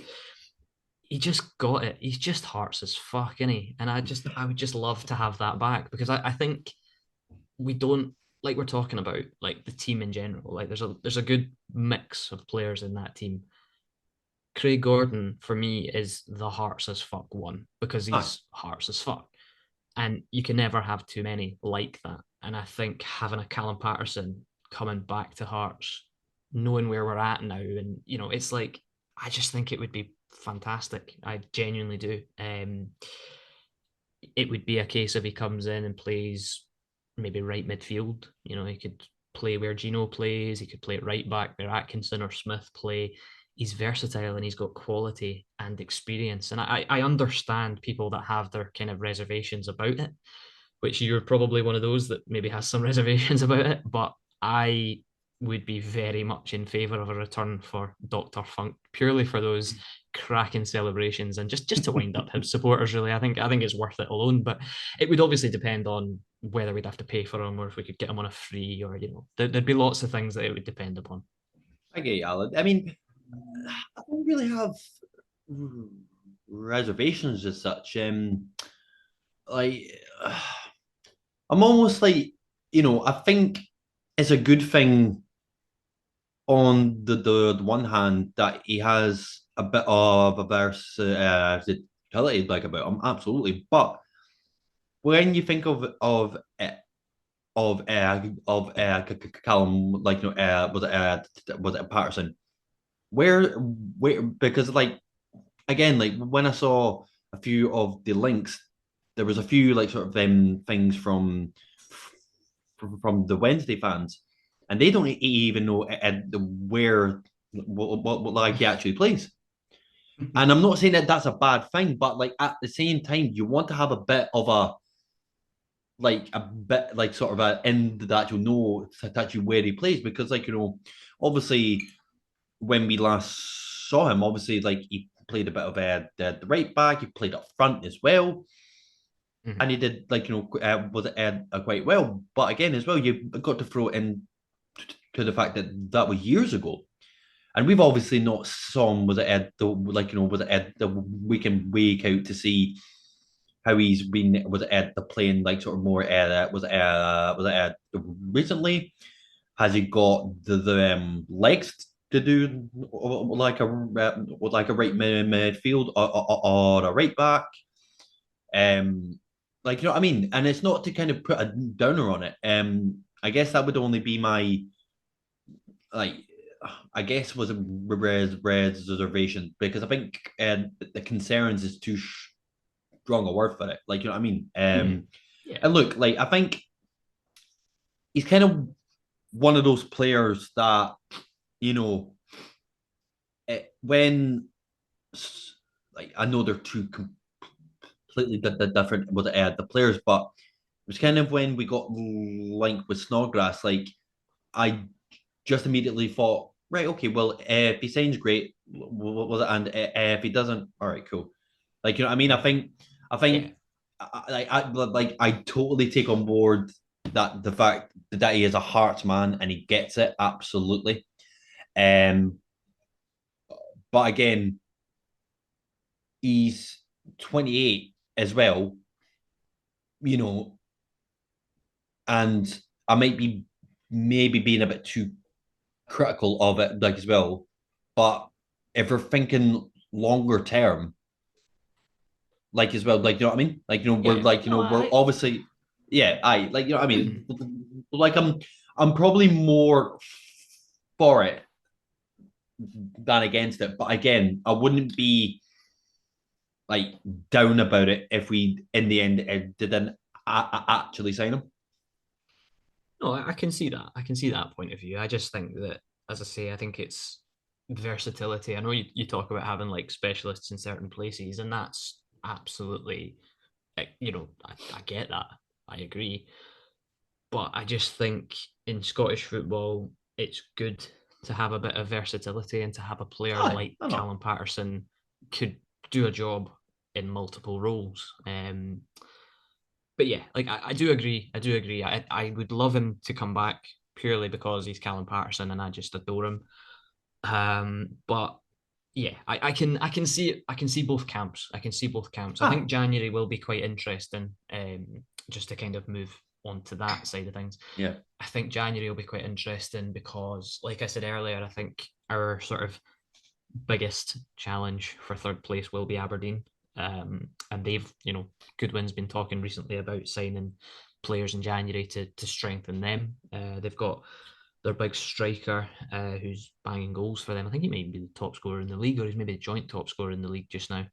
he just got it. He's just Hearts as fuck, isn't he? And I would just love to have that back because I think we don't, like we're talking about, like the team in general. Like there's a good mix of players in that team. Craig Gordon for me is the Hearts as fuck one because Aye. he's Hearts as fuck. And you can never have too many like that. And I think having a Callum Patterson coming back to Hearts, knowing where we're at now, and it's like I just think it would be fantastic. I genuinely do. It would be a case of he comes in and plays maybe right midfield. He could play where Gino plays. He could play at right back where Atkinson or Smith play. He's versatile and he's got quality and experience. And I understand people that have their kind of reservations about it, which you're probably one of those that maybe has some reservations about it. But I would be very much in favour of a return for Dr. Funk purely for those cracking celebrations and just to wind up his supporters. Really, I think it's worth it alone. But it would obviously depend on whether we'd have to pay for him or if we could get him on a free, or there'd be lots of things that it would depend upon. I get you, Alan. I mean, I don't really have reservations as such. Like, I'm almost like, I think it's a good thing on the one hand that he has a bit of a versatility like about him, absolutely. But when you think of Callum, like was it Patterson? Where because like again, like when I saw a few of the links, there was a few like sort of things from the Wednesday fans, and they don't even know where what like he actually plays. And I'm not saying that that's a bad thing, but like at the same time, you want to have a bit of a bit like sort of a end that you'll know that you where he plays because obviously when we last saw him, obviously like he played a bit of the right back, he played up front as well, Mhm. and he did was it quite well. But again, as well, you got to throw in to the fact that that was years ago. And we've obviously not saw him was it Ed the was it Ed the week in week out to see how he's been was it Ed the playing like sort of more was it recently has he got the legs to do like a right midfield or a right back like you know what I mean, and it's not to kind of put a downer on it. I guess that would only be my like I guess was a reservation because I think the concerns is too strong a word for it. Like you know what I mean. Mhm. Yeah. And look, like I think he's kind of one of those players that you know when like I know they're two completely different with the players, but it was kind of when we got linked with Snodgrass. Like I just immediately thought, right, okay, well, if he signs great, and if he doesn't, all right, cool. Like you know, what I mean, I Yeah. think, I totally take on board that the fact that he is a Hearts man and he gets it absolutely. Um, but again, he's 28 as well, you know, and I might be maybe being a bit too critical of it, like as well. But if we're thinking longer term, like as well, like you know what I mean? Like we're Yeah. like No, we're I. obviously, yeah, I like you know what I mean. Mhm. Like I'm probably more for it than against it, but again, I wouldn't be like down about it if we in the end didn't actually sign him. No, I can see that. I can see that point of view. I just think that, as I say, I think it's versatility. I know you talk about having like specialists in certain places, and that's absolutely, I get that. I agree. But I just think in Scottish football, it's good to have a bit of versatility and to have a player Aye, like I know. Callum Patterson could do a job in multiple roles. But yeah, like I do agree. I do agree. I would love him to come back purely because he's Callum Patterson and I just adore him. But yeah, I can see both camps. I can see both camps. I Ah, think January will be quite interesting. Just to kind of move on to that side of things. yeah. I think January will be quite interesting because, like I said earlier, I think our sort of biggest challenge for third place will be Aberdeen. And they've, Goodwin's been talking recently about signing players in January to strengthen them. They've got their big striker who's banging goals for them. I think he might be the top scorer in the league, or he's maybe the joint top scorer in the league just now.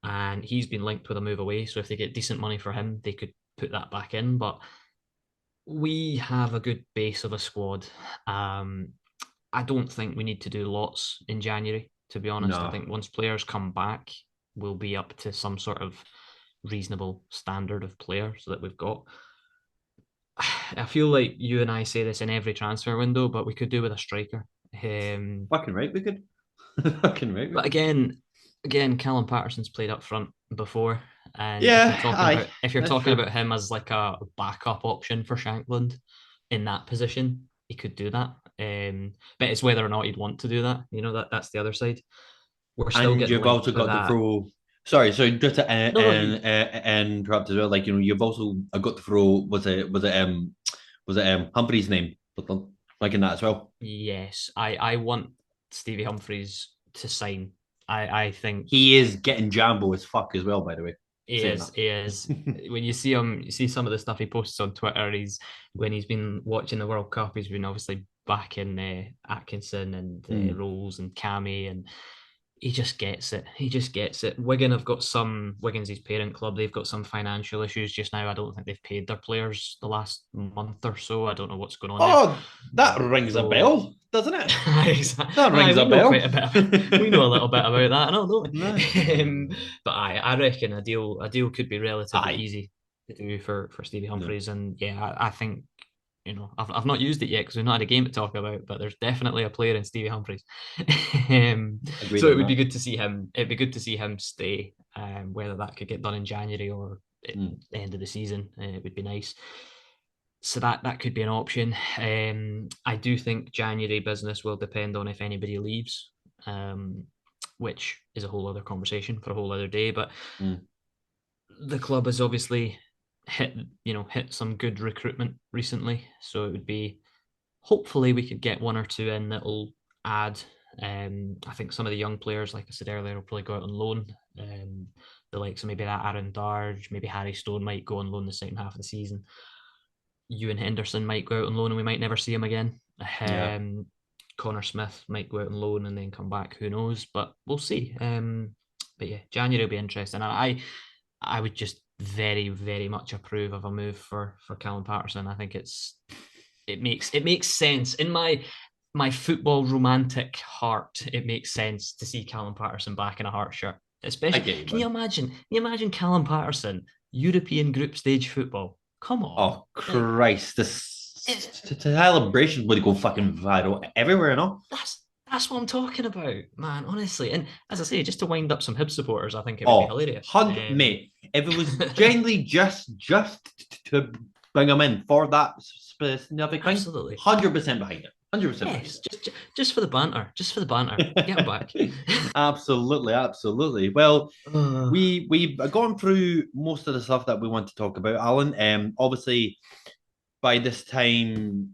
And he's been linked with a move away. So if they get decent money for him, they could put that back in. But we have a good base of a squad. Um, I don't think we need to do lots in January, to be honest. I No. think once players come back, we'll be up to some sort of reasonable standard of player so that we've got. I feel like you and I say this in every transfer window, but we could do with a striker. Fucking right, we could. Fucking right, we But could. again, Callum Patterson's played up front before, and Yeah, aye, if you're that's talking true. about him as like a backup option for Shankland in that position, he could do that. But it's whether or not he'd want to do that. That's the other side. We're still And getting you've also linked with got to that. throw. Sorry, so just to No, no, you. interrupt as well. Like you've also got to throw. Was it Humphrey's name? Like in that as well. Yes, I want Stevie Humphreys to sign. I think He is getting jambo as fuck as well. By the way, he saying is. that. He is. When you see him, you see some of the stuff he posts on Twitter. When he's been watching the World Cup, he's been obviously backing Atkinson and Mm. Rolls and Cammy, and he just gets it. He just gets it. Wigan have got some. Wigan's his parent club. They've got some financial issues just now. I don't think they've paid their players the last month or so. I don't know what's going on there. Oh, that rings a So bell. doesn't it? That Aye, rings we a know bell. quite a bit. We know a little bit about that, I know, don't No. we? But I reckon a deal could be relatively Aye. easy to do for Stevie No. Humphries, and yeah, I think I've not used it yet because we've not had a game to talk about, but there's definitely a player in Stevie Humphries. Agreed So it on would be that. good to see him. It'd be good to see him stay. Whether that could get done in January or at Mm. the end of the season, it would be nice. So that could be an option. I do think January business will depend on if anybody leaves, um, which is a whole other conversation for a whole other day. But Mm. the club has obviously hit some good recruitment recently, so it would be hopefully we could get one or two in that'll add. I think some of the young players, like I said earlier, will probably go out on loan. The likes of maybe that Aaron Darge, maybe Harry Stone might go on loan the second half of the season. Ewan Henderson might go out on loan and we might never see him again. Yeah. Connor Smith might go out on loan and then come back. Who knows? But we'll see. But yeah, January will be interesting. And I would just very, very much approve of a move for Callum Patterson. I think it makes sense in my football romantic heart. It makes sense to see Callum Patterson back in a Heart shirt. I Especially, get you, can you man. imagine? Can you imagine Callum Patterson European group stage football? Come on, Oh like Christ, it, this celebration would go fucking viral everywhere, you know? that's what I'm talking about, man. Honestly, and as I say, just to wind up some Hib supporters, I think it would be Oh, hilarious. 100, mate. If it was genuinely just to bring him in for that specific thing, Absolutely, 100% behind it. 100% behind yes. Just for the banter, just for the banter. Get him back. it. Absolutely, absolutely. Well, Uh, we've gone through most of the stuff that we want to talk about, Alan. Obviously, by this time,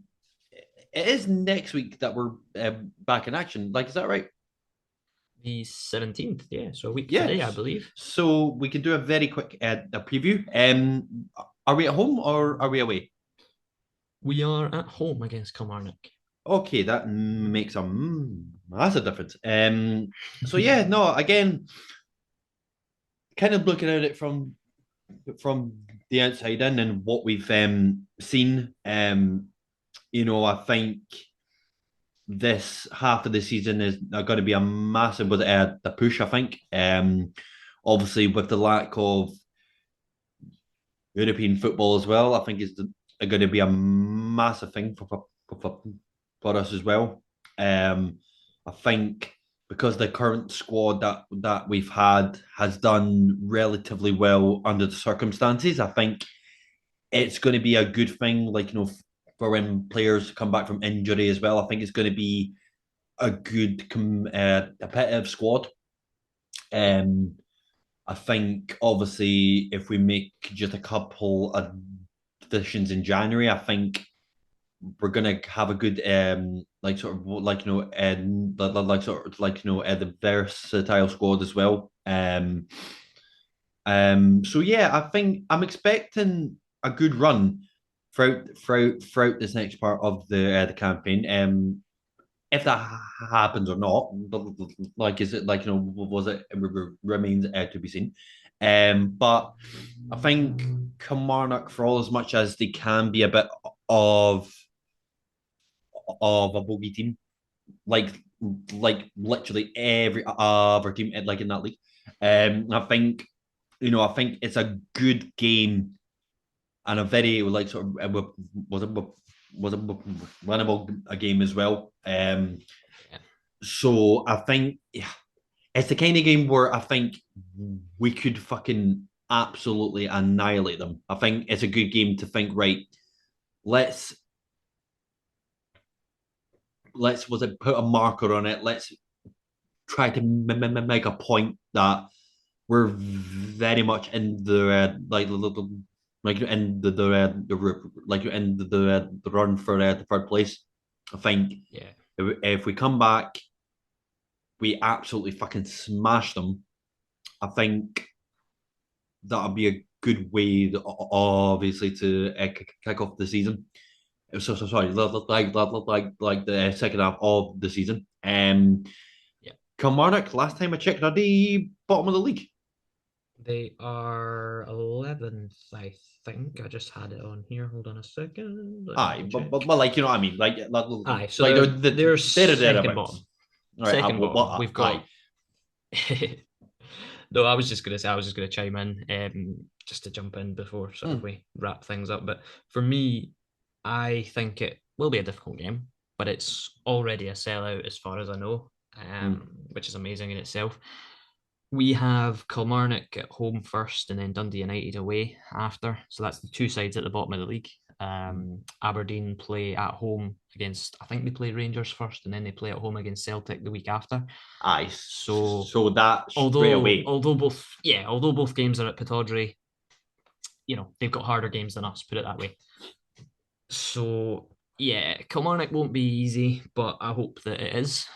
it is next week that we're back in action. Like, is that right? the 17th, yeah. So a week today, I Yes. believe. So we can do a very quick a preview. Are we at home or are we away? We are at home against Kilmarnock. Okay, that makes a massive difference. So yeah, no, again, kind of looking at it from the outside in and what we've seen. I think this half of the season is going to be a massive with the push. I think, obviously with the lack of European football as well, I think is going to be a massive thing for us as well. I think because the current squad that we've had has done relatively well under the circumstances, I think it's going to be a good thing. Like for when players come back from injury as well, I think it's going to be a good competitive squad. Um, I think obviously if we make just a couple of additions in January, I think we're gonna have a good like sort of like and like sort of like the versatile squad as well. So yeah, I think I'm expecting a good run throughout this next part of the campaign. If that happens or not, like is it like was it remains to be seen. But I think Kilmarnock, for all as much as they can be a bit of a bogey team, like literally every other team like in that league. I think I think it's a good game and a very like sort of was it was it winnable a game as well. Yeah. So I think yeah, it's the kind of game where I think we could fucking absolutely annihilate them. I think it's a good game to think, right, let's was it put a marker on it. Let's try to make a point that we're very much in the like in the like in the run for the third place. I think Yeah. if we come back, we absolutely fucking smash them. I think that'll be a good way, obviously, to kick off the season. So sorry, like the second half of the season. Yeah. Kilmarnock, last time I checked, are the bottom of the league. They are 11th, I think. I just had it on here. Hold on a second. Let me Aye, double but, check. like, you know what I mean? Aye, so Like they're they're second thereabouts. bottom. All right, Second bottom. We've aye. got. No, I was just gonna say I was just gonna chime in, just to jump in before sort of Hmm, we wrap things up. But for me, I think it will be a difficult game, but it's already a sellout as far as I know, hmm. which is amazing in itself. We have Kilmarnock at home first, and then Dundee United away after. So that's the two sides at the bottom of the league. Aberdeen play at home against, I think they play Rangers first, and then they play at home against Celtic the week after. Aye, So so that straight although away. although both yeah, although both games are at Pittodrie, they've got harder games than us. Put it that way. So yeah, Kilmarnock won't be easy, but I hope that it is.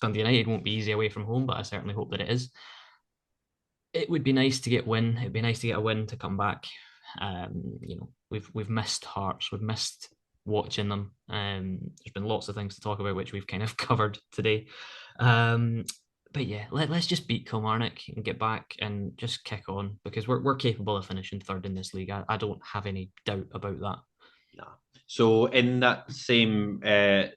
Dundee United won't be easy away from home, but I certainly hope that it is. It would be nice to get win. It'd be nice to get a win to come back. We've missed Hearts. We've missed watching them. There's been lots of things to talk about, which we've kind of covered today. Um, but yeah, let's just beat Kilmarnock and get back and just kick on because we're capable of finishing third in this league. I don't have any doubt about that. Nah. So in that same regard,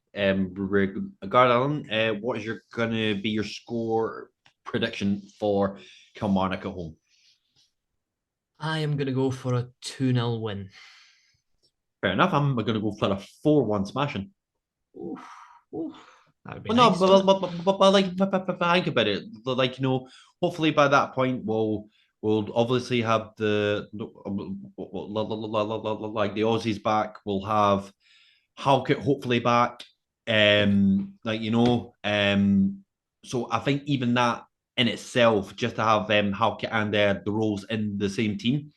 Alan, what is your gonna be your score prediction for Kilmarnock at home? I am going to go for a 2-0 win. Fair enough. I'm gonna go for a 4-1 smashing. Oof, oof. That would be Well, no, nice, wouldn't it? like, think about it. Like, hopefully by that point we'll obviously have like the Aussies back. We'll have Halkett hopefully back. So I think even that in itself, just to have Halkett and the Rolls in the same team,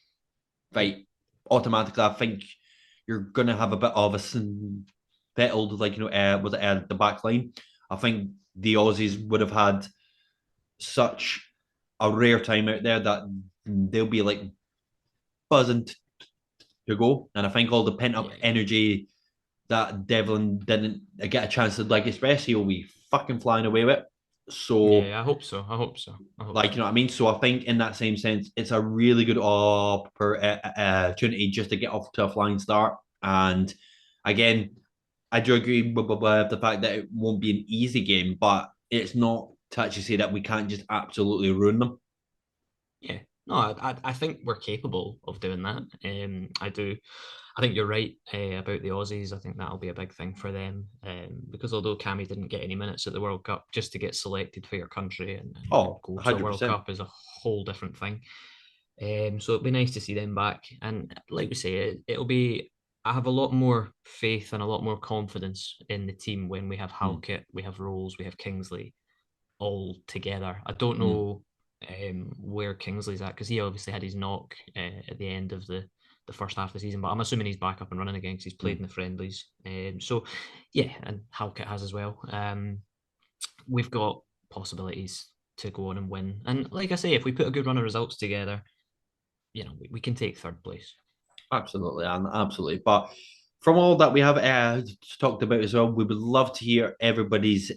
Yeah. right? Automatically, I think you're gonna have a bit of a settled, like, was it the back line? I think the Aussies would have had such a rare time out there that they'll be like buzzing to go, and I think all the pent up Yeah. energy that Devlin didn't get a chance to like express, he'll be fucking flying away with. So, Yeah, I hope so. I hope so. I hope like, so. you know what I mean? So I think in that same sense, it's a really good opportunity just to get off to a flying start. And again, I do agree with the fact that it won't be an easy game, but it's not to actually say that we can't just absolutely ruin them. Yeah. No, I think we're capable of doing that. I do. I think you're right about the Aussies. I think that'll be a big thing for them because although Cammy didn't get any minutes at the World Cup, just to get selected for your country and Oh, go to a World 100%. Cup is a whole different thing. So it'd be nice to see them back. And like we say, it'll be. I have a lot more faith and a lot more confidence in the team when we have Mm, Halkett, we have Rolls, we have Kingsley all together. I don't mm, know where Kingsley's at because he obviously had his knock at the end of the first half of the season, but I'm assuming he's back up and running again because he's played mm. in the friendlies. So yeah, and Halkett has as well. We've got possibilities to go on and win, and like I say, if we put a good run of results together, we can take third place. Absolutely, and absolutely. But from all that we have talked about as well, we would love to hear everybody's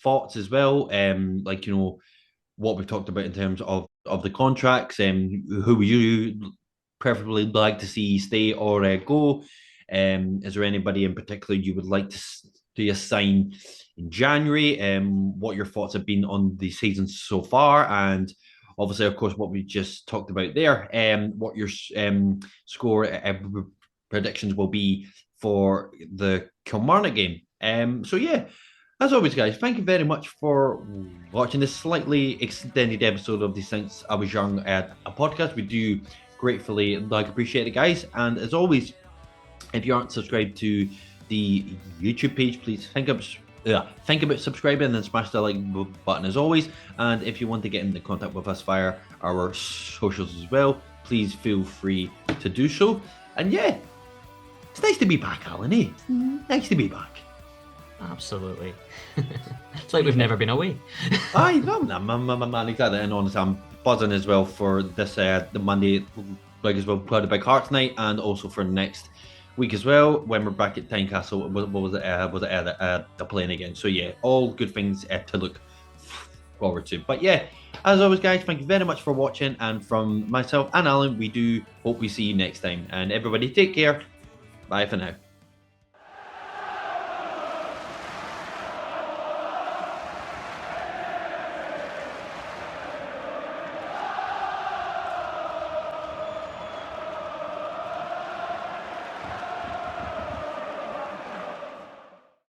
thoughts as well. Like, what we've talked about in terms of the contracts, who would you preferably like to see stay or go? Is there anybody in particular you would like to see a sign in January? What your thoughts have been on the season so far, and obviously, of course, what we just talked about there. What your score predictions will be for the Kilmarnock game. So yeah, as always, guys, thank you very much for watching this slightly extended episode of the Since I Was Young a podcast. We do gratefully appreciate it, guys. And as always, if you aren't subscribed to the YouTube page, please think about subscribing and then smash the like button as always. And if you want to get into contact with us via our socials as well, please feel free to do so. And yeah, it's nice to be back, Alan. Eh? It's nice to be back. Absolutely, it's like we've never been away. Aye, no, man, exactly. And honestly, I'm buzzing as well for this the Monday, like as well, Clouded by Cards night, and also for next week as well when we're back at Tynecastle. What was it? Was it the playing again? So yeah, all good things to look forward to. But yeah, as always, guys, thank you very much for watching. And from myself and Alan, we do hope we see you next time. And everybody, take care. Bye for now.